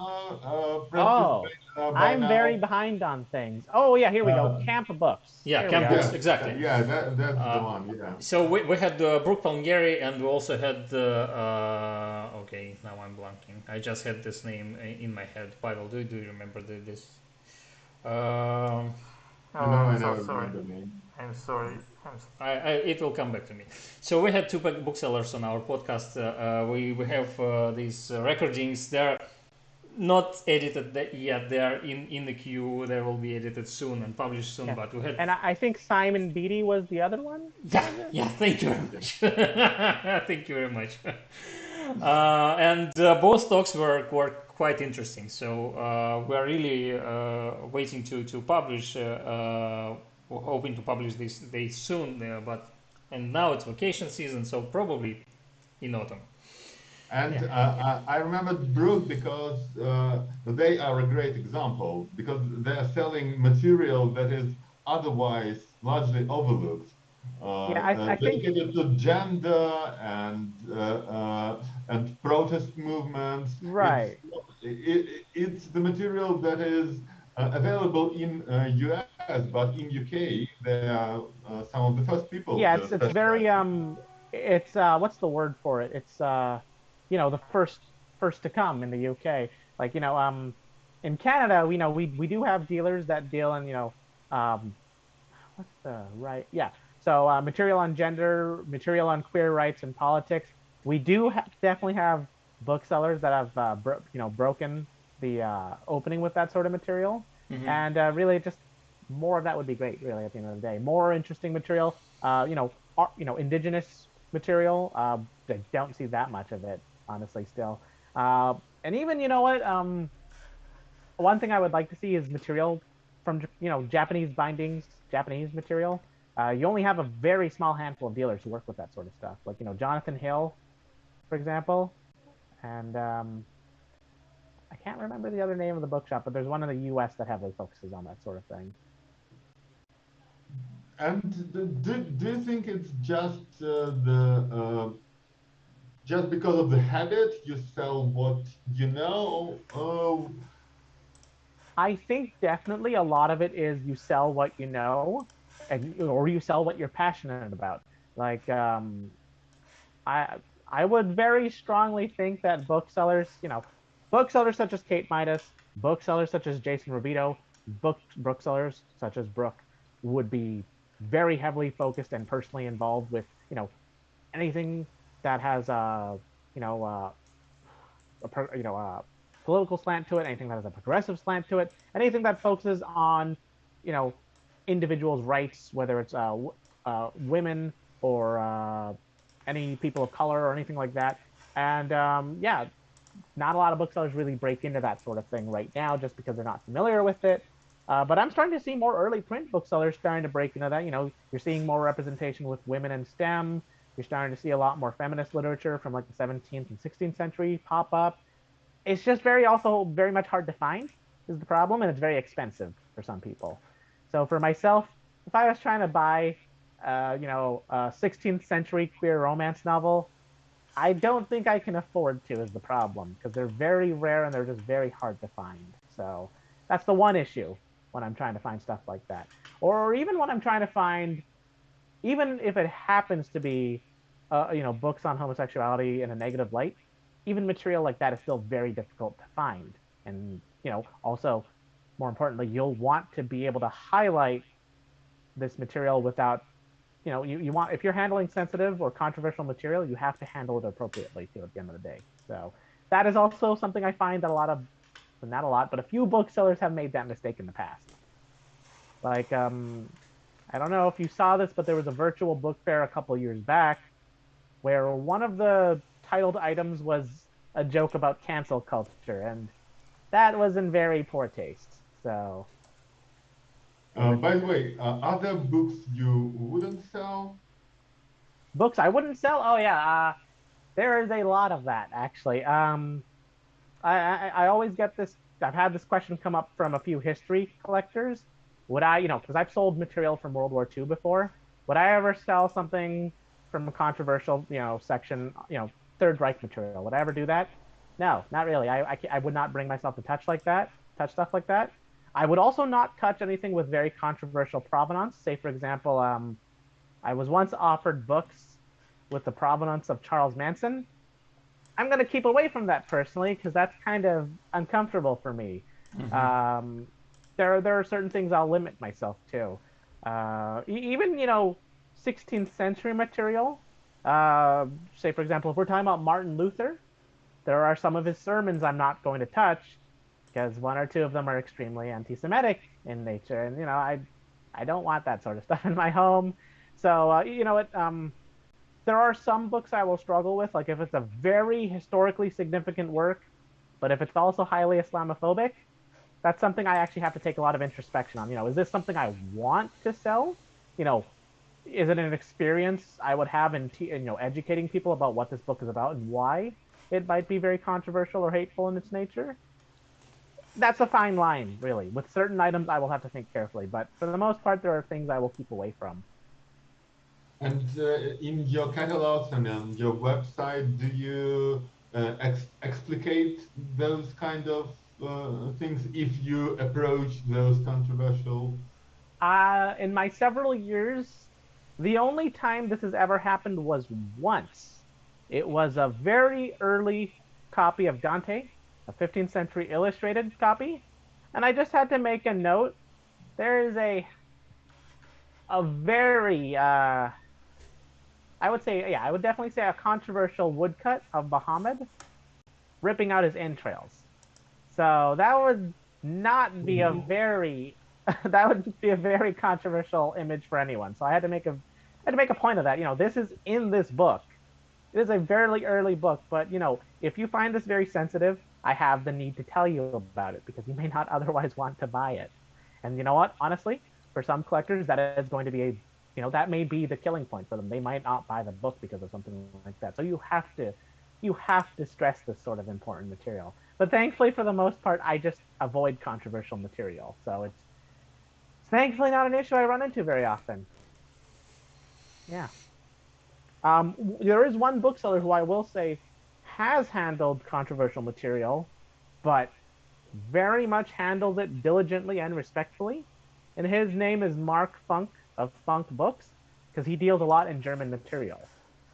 S2: I'm very behind on things. Oh yeah, here we go. Camp Books.
S1: Yeah, Camp Books, exactly.
S3: Yeah, that's the one. Yeah.
S1: So we had Brooke Palmieri, and we also had okay, now I'm blanking. I just had this name in my head. Pavel, do you remember this?
S3: I'm so sorry.
S1: I'm sorry. It will come back to me. So we had two booksellers on our podcast. We have these recordings. They're not edited yet. They are in the queue. They will be edited soon and published soon. Yeah. But we had,
S2: and I think Simon Beatty was the other one.
S1: Yeah. Thank you very much. Thank you very much. And both talks were quite interesting. So we're really waiting to publish. We're hoping to publish this day soon, and now it's vacation season, so probably in autumn.
S3: And
S2: Yeah.
S3: I remember Brook because they are a great example because they are selling material that is otherwise largely overlooked,
S2: Yeah, I think
S3: dedicated to gender and protest movements.
S2: right.
S3: It's the material that is available in US, but in UK they are some of the first people
S2: Yeah,
S3: to
S2: it's
S3: specialize
S2: very
S3: in.
S2: it's what's the word for it? It's you know, the first to come in the UK. Like, you know, in Canada, you know, we do have dealers that deal in, you know, um what's the right? Yeah. So material on gender, material on queer rights and politics. We do definitely have booksellers that have you know, broken the opening with that sort of material,
S1: Mm-hmm.
S2: and really just more of that would be great. Really, at the end of the day, more interesting material. You know, you know, indigenous material. I don't see that much of it, honestly, still. And even, you know what? One thing I would like to see is material from, you know, Japanese bindings, Japanese material. You only have a very small handful of dealers who work with that sort of stuff, like, you know, Jonathan Hill, for example, and I can't remember the other name of the bookshop, but there's one in the U.S. that heavily focuses on that sort of thing.
S3: And do you think it's just because of the habit you sell what you know?
S2: I think definitely a lot of it is you sell what you know, and or you sell what you're passionate about. Like, I I would very strongly think that booksellers, you know, booksellers such as Kate Midas, booksellers such as Jason Rubito, booksellers such as Brooke would be very heavily focused and personally involved with, you know, anything that has you know, you know, political slant to it, anything that has a progressive slant to it, anything that focuses on, you know, individuals' rights, whether it's women or any people of color or anything like that. And yeah, not a lot of booksellers really break into that sort of thing right now just because they're not familiar with it. But I'm starting to see more early print booksellers starting to break into that. You know, you're seeing more representation with women in STEM. You're starting to see a lot more feminist literature from like the 17th and 16th century pop up. It's just very also very much hard to find is the problem, and it's very expensive for some people. So for myself, if I was trying to buy, you know, a 16th century queer romance novel, I don't think I can afford to is the problem because they're very rare and they're just very hard to find. So that's the one issue when I'm trying to find stuff like that. Or even when I'm trying to find, even if it happens to be, you know, books on homosexuality in a negative light, even material like that is still very difficult to find. And, you know, also more importantly, you'll want to be able to highlight this material without, you know, you want, if you're handling sensitive or controversial material, you have to handle it appropriately too at the end of the day. So that is also something I find that a lot of, well, not a lot, but a few booksellers have made that mistake in the past. Like, I don't know if you saw this, but there was a virtual book fair a couple years back where one of the titled items was a joke about cancel culture, and that was in very poor taste. So it was
S3: By the way, are there books you wouldn't sell?
S2: books I wouldn't sell. Oh yeah, there is a lot of that actually. I always get this. I've had this question come up from a few history collectors. Would I, you know, because I've sold material from World War II before, would I ever sell something from a controversial, you know, section, you know, Third Reich material? Would I ever do that? No, not really. I would not bring myself to touch like that, touch stuff like that. I would also not touch anything with very controversial provenance. Say, for example, I was once offered books with the provenance of Charles Manson. I'm going to keep away from that personally because that's kind of uncomfortable for me.
S1: Mm-hmm.
S2: There are certain things I'll limit myself to. Even, you know, 16th century material. Say for example, if we're talking about Martin Luther, there are some of his sermons I'm not going to touch because one or two of them are extremely anti-Semitic in nature, and you know I don't want that sort of stuff in my home. So you know what? There are some books I will struggle with, like if it's a very historically significant work, but if it's also highly Islamophobic, that's something I actually have to take a lot of introspection on. You know, is this something I want to sell? You know, is it an experience I would have in, you know, educating people about what this book is about and why? it might be very controversial or hateful in its nature. That's a fine line, really. With certain items, I will have to think carefully, but for the most part, there are things I will keep away from.
S3: And in your catalogs and on your website, do you explicate those kind of things if you approach those controversial?
S2: In my several years, the only time this has ever happened was once. It was a very early copy of Dante, a 15th century illustrated copy, and I just had to make a note. There is a very I would say, yeah, I would definitely say a controversial woodcut of Muhammad ripping out his entrails. So that would not be a very that would be a very controversial image for anyone. So I had to make a point of that. You know, this is in this book. It is a very early book, but you know, if you find this very sensitive, I have the need to tell you about it because you may not otherwise want to buy it. And you know what? Honestly, for some collectors, that is going to be a, you know, that may be the killing point for them. They might not buy the book because of something like that. So you have to stress this sort of important material. But thankfully, for the most part, I just avoid controversial material. So it's thankfully not an issue I run into very often. Yeah. There is one bookseller who I will say has handled controversial material, but very much handles it diligently and respectfully. And his name is Mark Funk of Funk Books, because he deals a lot in German material.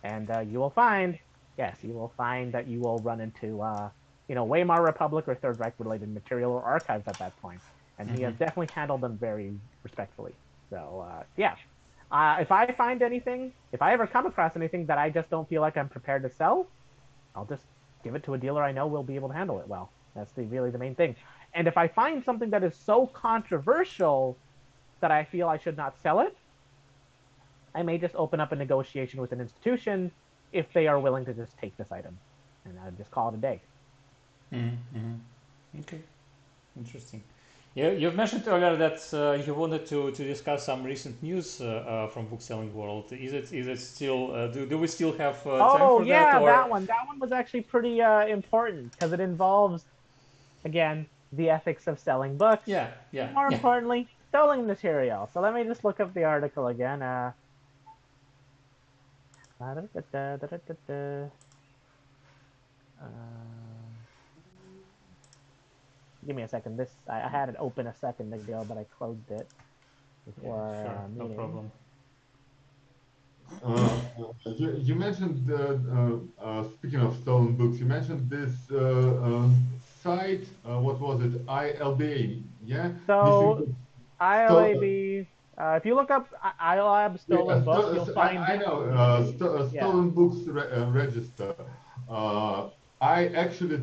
S2: And you will find, yes, you will find that you will run into, you know, Weimar Republic or Third Reich related material or archives at that point. And he has definitely handled them very respectfully. So, yeah. If I find anything, if I ever come across anything that I just don't feel like I'm prepared to sell, I'll just give it to a dealer I know will be able to handle it well. That's really the main thing. And if I find something that is so controversial that I feel I should not sell it, I may just open up a negotiation with an institution if they are willing to just take this item. And I'll just call it a day.
S1: Okay, interesting. Yeah, you've mentioned earlier that you wanted to discuss some recent news from bookselling world. Is it still? Do we still have time for that? Or...
S2: that one. That one was actually pretty important because it involves, again, the ethics of selling books.
S1: Yeah.
S2: More importantly, stolen material. So let me just look up the article again. Give me a second. This I had it open a second ago, but I closed it before
S1: sure, no problem.
S3: You mentioned, speaking of stolen books, you mentioned this site, what was it, iLB, yeah?
S2: So, iLAB, if you look up iLab stolen books, you'll find...
S3: I know, stolen books register. I actually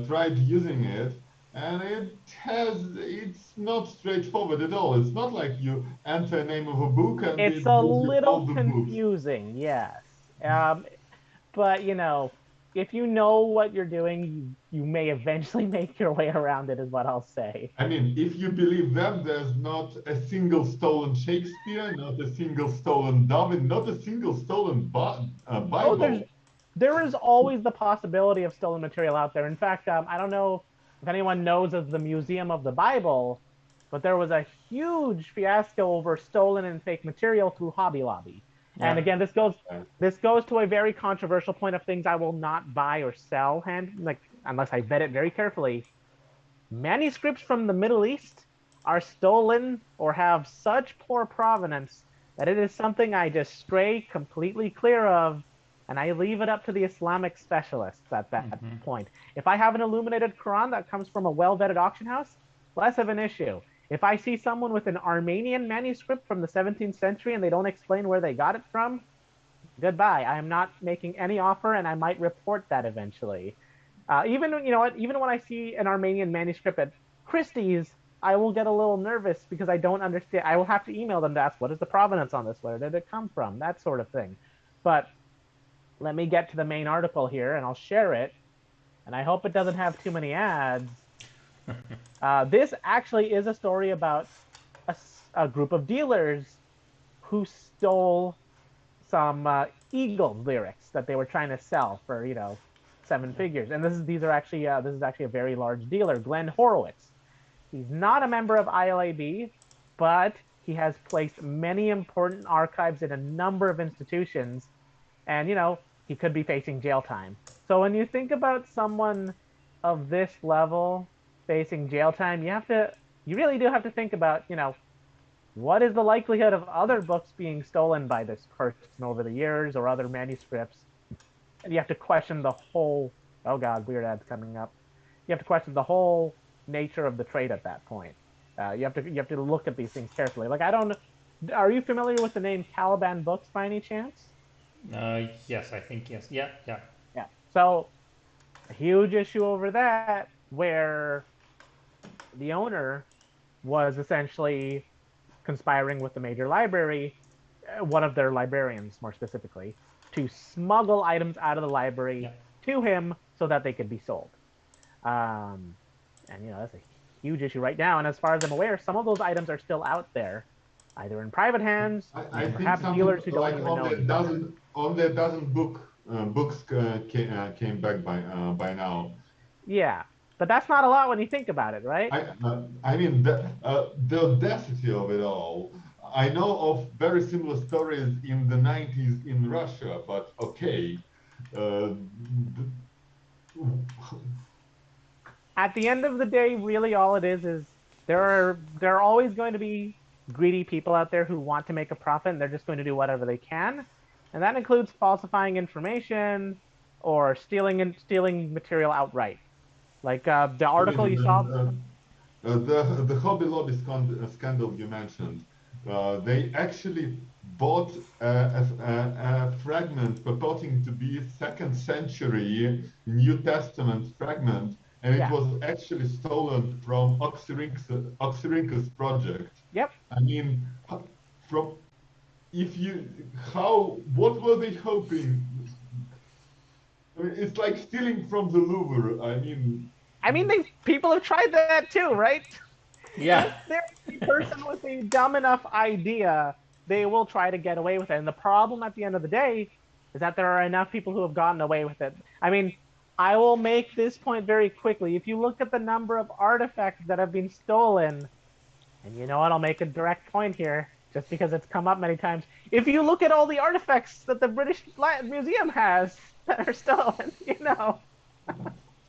S3: tried using it, and it's not straightforward at all. It's not like you enter a name of a book and
S2: it's a little confusing, yes. But you know, if you know what you're doing, you may eventually make your way around it, is what I'll say.
S3: I mean, if you believe them, there's not a single stolen Shakespeare, not a single stolen Darwin, not a single stolen Bible.
S2: Oh, there is always the possibility of stolen material out there. In fact, I don't know if anyone knows of the Museum of the Bible, but there was a huge fiasco over stolen and fake material through Hobby Lobby. Yeah. And again, this goes to a very controversial point of things I will not buy or sell, unless I vet it very carefully. Manuscripts from the Middle East are stolen or have such poor provenance that it is something I just stray completely clear of, and I leave it up to the Islamic specialists at that point. If I have an illuminated Quran that comes from a well-vetted auction house, less of an issue. If I see someone with an Armenian manuscript from the 17th century and they don't explain where they got it from, goodbye. I am not making any offer, and I might report that eventually. Even when I see an Armenian manuscript at Christie's, I will get a little nervous because I don't understand. I will have to email them to ask, what is the provenance on this? Where did it come from? That sort of thing. But let me get to the main article here, and I'll share it. And I hope it doesn't have too many ads. This actually is a story about a group of dealers who stole some Eagles lyrics that they were trying to sell for, 7 figures. And this is actually a very large dealer, Glenn Horowitz. He's not a member of ILAB, but he has placed many important archives in a number of institutions, and he could be facing jail time. So when you think about someone of this level facing jail time, you really do have to think about, what is the likelihood of other books being stolen by this person over the years, or other manuscripts? And you have to question the whole, oh God, weird ads coming up. You have to question the whole nature of the trade at that point. You have to look at these things carefully. Like, are you familiar with the name Caliban Books by any chance?
S1: Yes, I think yes. Yeah.
S2: So, a huge issue over that, where the owner was essentially conspiring with the major library, one of their librarians more specifically, to smuggle items out of the library to him so that they could be sold. And that's a huge issue right now. And as far as I'm aware, some of those items are still out there, either in private hands,
S3: I
S2: perhaps
S3: think
S2: dealers who don't
S3: like
S2: even know.
S3: on the dozen books came back by now.
S2: Yeah, but that's not a lot when you think about it, right?
S3: I mean, the audacity of it all. I know of very similar stories in the 90s in Russia, but okay.
S2: At the end of the day, really all it is there are always going to be greedy people out there who want to make a profit, and they're just going to do whatever they can. And that includes falsifying information or stealing material outright. Like the article you saw.
S3: The Hobby Lobby scandal you mentioned, they actually bought a fragment purporting to be 2nd century New Testament fragment, and it was actually stolen from Oxyrhynchus project.
S2: Yep.
S3: I mean, what were they hoping? I mean, it's like stealing from the Louvre. I mean,
S2: people have tried that too, right?
S1: Yeah.
S2: If there's a person with a dumb enough idea, they will try to get away with it. And the problem at the end of the day is that there are enough people who have gotten away with it. I mean, I will make this point very quickly. If you look at the number of artifacts that have been stolen, and you know what, I'll make a direct point here, just because it's come up many times. If you look at all the artifacts that the British Museum has that are stolen,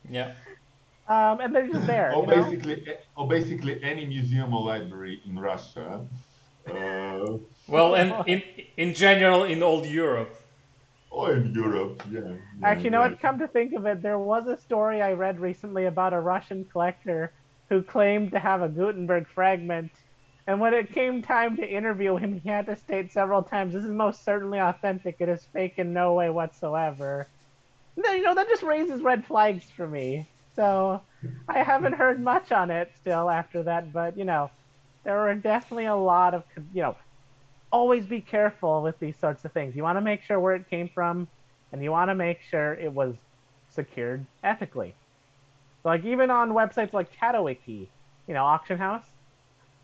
S1: Yeah.
S2: And they're just there.
S3: Or basically any museum or library in Russia.
S1: Well, and in general in old Europe.
S3: Or in Europe, yeah.
S2: Actually, what? Come to think of it, there was a story I read recently about a Russian collector who claimed to have a Gutenberg fragment, and when it came time to interview him, he had to state several times, "This is most certainly authentic. It is fake in no way whatsoever." That just raises red flags for me. So I haven't heard much on it still after that, but there are definitely a lot of always be careful with these sorts of things. You want to make sure where it came from, and you want to make sure it was secured ethically. So, like, even on websites like Katawiki, auction house,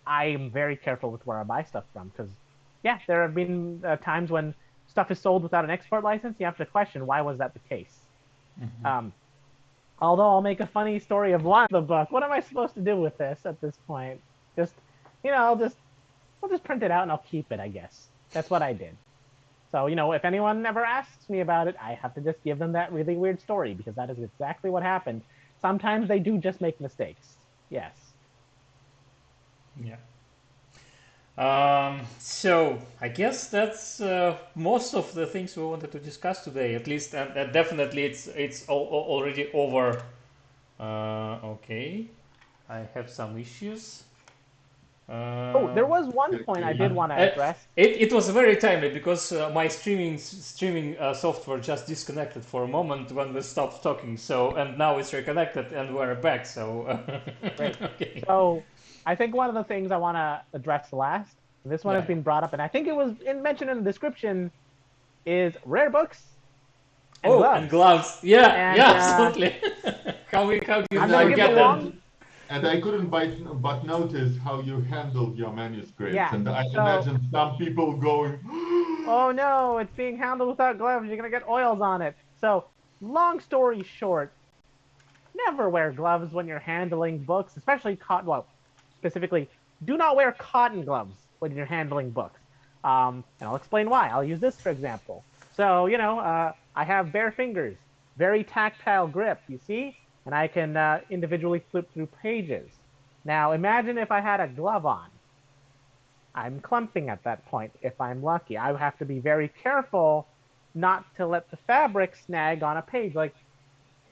S2: I am very careful with where I buy stuff from, because there have been times when stuff is sold without an export license. You have to question, why was that the case? Mm-hmm. Although I'll make a funny story of one of the book. What am I supposed to do with this at this point? I'll just print it out and I'll keep it, I guess. That's what I did. So, if anyone ever asks me about it, I have to just give them that really weird story, because that is exactly what happened. Sometimes they do just make mistakes. Yes.
S1: Yeah. So I guess that's most of the things we wanted to discuss today, at least, and definitely it's already over. Okay, I have some issues.
S2: There was one point I did want to address.
S1: It was very timely, because my streaming software just disconnected for a moment when we stopped talking. So, and now it's reconnected and we're back. So,
S2: Great.
S1: Okay.
S2: So, I think one of the things I want to address last, and this one has been brought up, and I think it was mentioned in the description, is rare books. And gloves.
S1: And gloves. Yeah, absolutely. How do you forget that?
S3: And I couldn't but notice how you handled your manuscripts.
S2: Yeah,
S3: and I imagine some people going,
S2: "Oh no, it's being handled without gloves. You're gonna get oils on it." So long story short, never wear gloves when you're handling books, especially cotton. Well, specifically, do not wear cotton gloves when you're handling books. And I'll explain why. I'll use this, for example. So, I have bare fingers, very tactile grip, you see? And I can individually flip through pages. Now, imagine if I had a glove on. I'm clumping at that point, if I'm lucky. I have to be very careful not to let the fabric snag on a page. Like,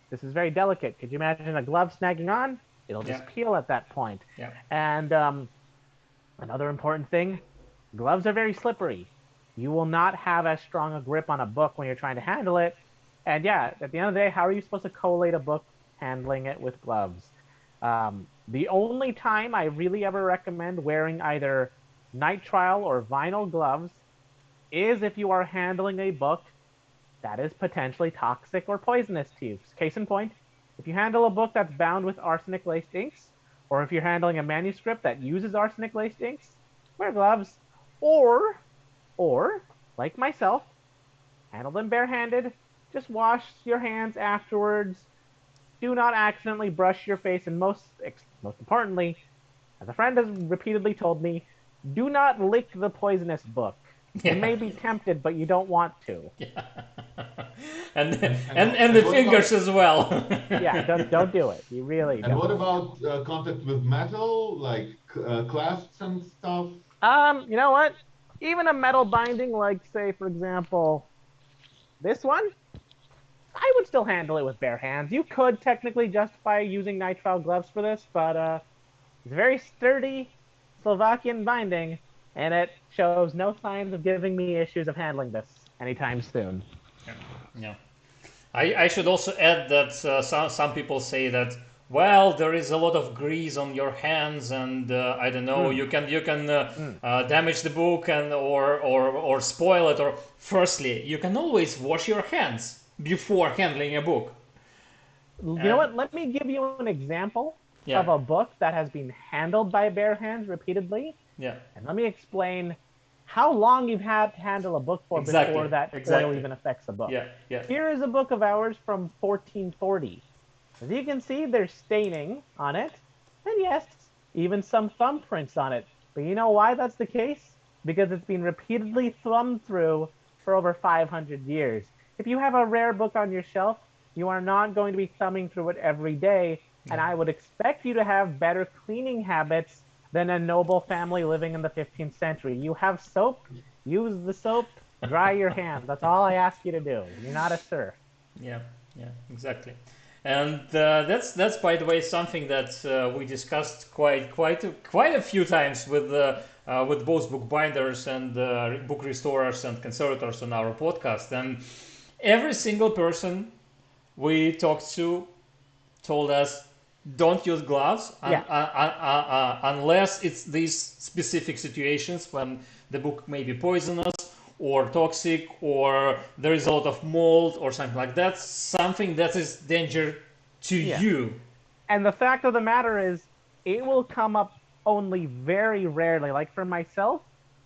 S2: this is very delicate. Could you imagine a glove snagging on? It'll just peel at that point.
S1: Yeah.
S2: And another important thing, gloves are very slippery. You will not have as strong a grip on a book when you're trying to handle it. And yeah, at the end of the day, how are you supposed to collate a book handling it with gloves? The only time I really ever recommend wearing either nitrile or vinyl gloves is if you are handling a book that is potentially toxic or poisonous to you. Case in point, if you handle a book that's bound with arsenic-laced inks, or if you're handling a manuscript that uses arsenic-laced inks, wear gloves. Or, like myself, handle them barehanded. Just wash your hands afterwards. Do not accidentally brush your face, and most importantly, as a friend has repeatedly told me, do not lick the poisonous book. You may be tempted, but you don't want to.
S1: Yeah. and the fingers as well.
S2: Yeah, don't do it. You really don't.
S3: And what about contact with metal, like clasps and stuff?
S2: You know what? Even a metal binding, like, say, for example, this one, I would still handle it with bare hands. You could technically justify using nitrile gloves for this, but it's a very sturdy Slovakian binding, and it shows no signs of giving me issues of handling this anytime soon.
S1: Yeah. I should also add that some people say that, well, there is a lot of grease on your hands, and I don't know, you can damage the book and or spoil it. Or firstly, you can always wash your hands before handling a book.
S2: You know what? Let me give you an example of a book that has been handled by bare hands repeatedly.
S1: Yeah.
S2: And let me explain how long you've had to handle a book for before that oil even affects the book.
S1: Yeah.
S2: Here is a book of ours from 1440. As you can see, there's staining on it, and yes, even some thumbprints on it. But you know why that's the case? Because it's been repeatedly thumbed through for over 500 years. If you have a rare book on your shelf, you are not going to be thumbing through it every day, and I would expect you to have better cleaning habits than a noble family living in the 15th century. You have soap, use the soap, dry your hands. That's all I ask you to do. You're not a serf.
S1: Yeah, exactly. And that's by the way something that we discussed quite a few times with both bookbinders and book restorers and conservators on our podcast. And every single person we talked to told us, don't use gloves unless it's these specific situations when the book may be poisonous or toxic, or there is a lot of mold or something like that, something that is danger to you.
S2: And the fact of the matter is, it will come up only very rarely. Like for myself,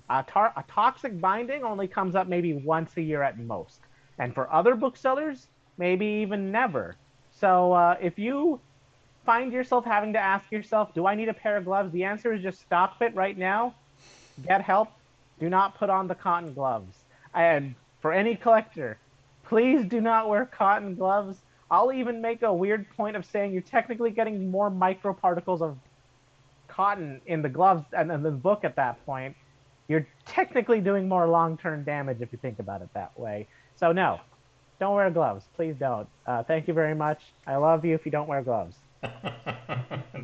S2: a toxic binding only comes up maybe once a year at most. And for other booksellers, maybe even never. So if you find yourself having to ask yourself, do I need a pair of gloves? The answer is just stop it right now. Get help. Do not put on the cotton gloves. And for any collector, please do not wear cotton gloves. I'll even make a weird point of saying you're technically getting more microparticles of cotton in the gloves and in the book at that point. You're technically doing more long-term damage if you think about it that way. So no, don't wear gloves. Please don't. Thank you very much. I love you if you don't wear gloves.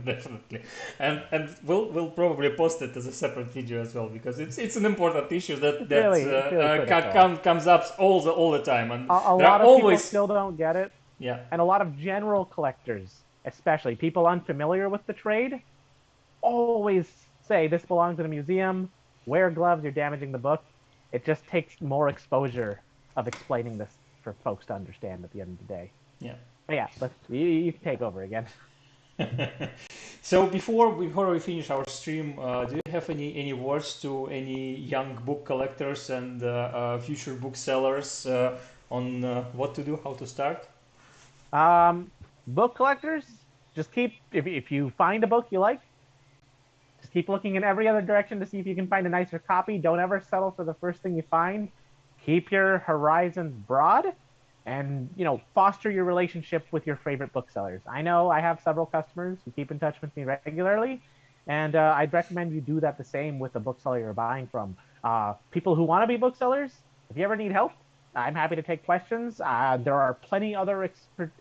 S1: Definitely, and we'll probably post it as a separate video as well, because it's an important issue that comes up all the time, and
S2: a lot of people still don't get it.
S1: Yeah,
S2: and a lot of general collectors, especially people unfamiliar with the trade, always say this belongs in a museum. Wear gloves, you're damaging the book. It just takes more exposure of explaining this for folks to understand at the end of the day.
S1: Yeah.
S2: But yeah, you can take over again.
S1: So before we finish our stream, do you have any words to any young book collectors and future booksellers on what to do, how to start?
S2: Book collectors, just keep, if you find a book you like, just keep looking in every other direction to see if you can find a nicer copy. Don't ever settle for the first thing you find. Keep your horizons broad, and foster your relationship with your favorite booksellers. I know I have several customers who keep in touch with me regularly, and I'd recommend you do that the same with the bookseller you're buying from. People who want to be booksellers, if you ever need help, I'm happy to take questions. There are plenty other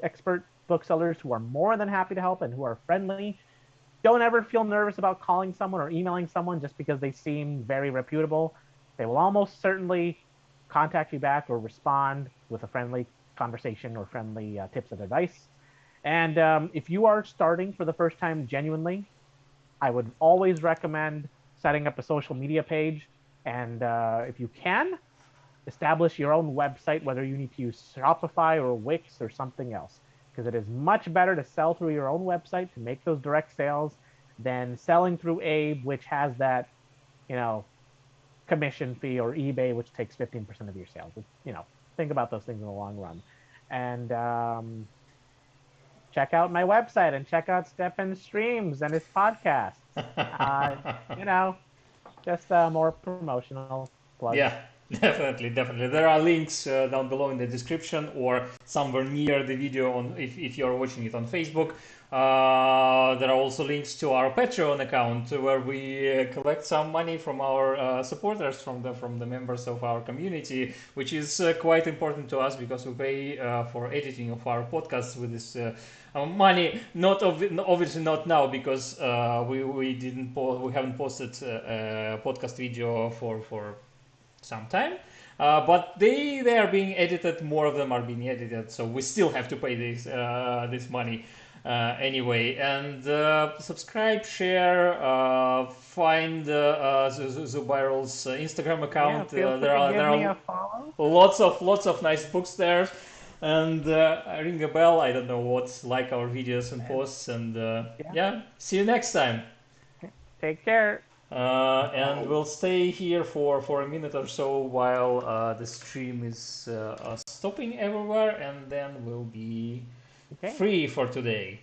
S2: expert booksellers who are more than happy to help and who are friendly. Don't ever feel nervous about calling someone or emailing someone just because they seem very reputable. They will almost certainly contact you back or respond with a friendly conversation or friendly tips and advice. And if you are starting for the first time genuinely, I would always recommend setting up a social media page. And if you can, establish your own website, whether you need to use Shopify or Wix or something else, because it is much better to sell through your own website to make those direct sales than selling through Abe, which has that, commission fee, or eBay, which takes 15% of your sales. Think about those things in the long run. And check out my website and check out Stefan's streams and his podcasts. Just more promotional plugs.
S1: Yeah, definitely. There are links down below in the description or somewhere near the video on if you're watching it on Facebook. There are also links to our Patreon account where we collect some money from our supporters, from the members of our community, which is quite important to us because we pay for editing of our podcasts with this money. Obviously not now because we haven't posted a podcast video for some time. But they are being edited. More of them are being edited, so we still have to pay this money. Anyway, and subscribe, share, find Zubairul's Instagram account. There are lots of nice books there, and ring a bell. I don't know what's like our videos and posts, and see you next time.
S2: Take care.
S1: And we'll stay here for a minute or so while the stream is stopping everywhere, and then we'll be free for today.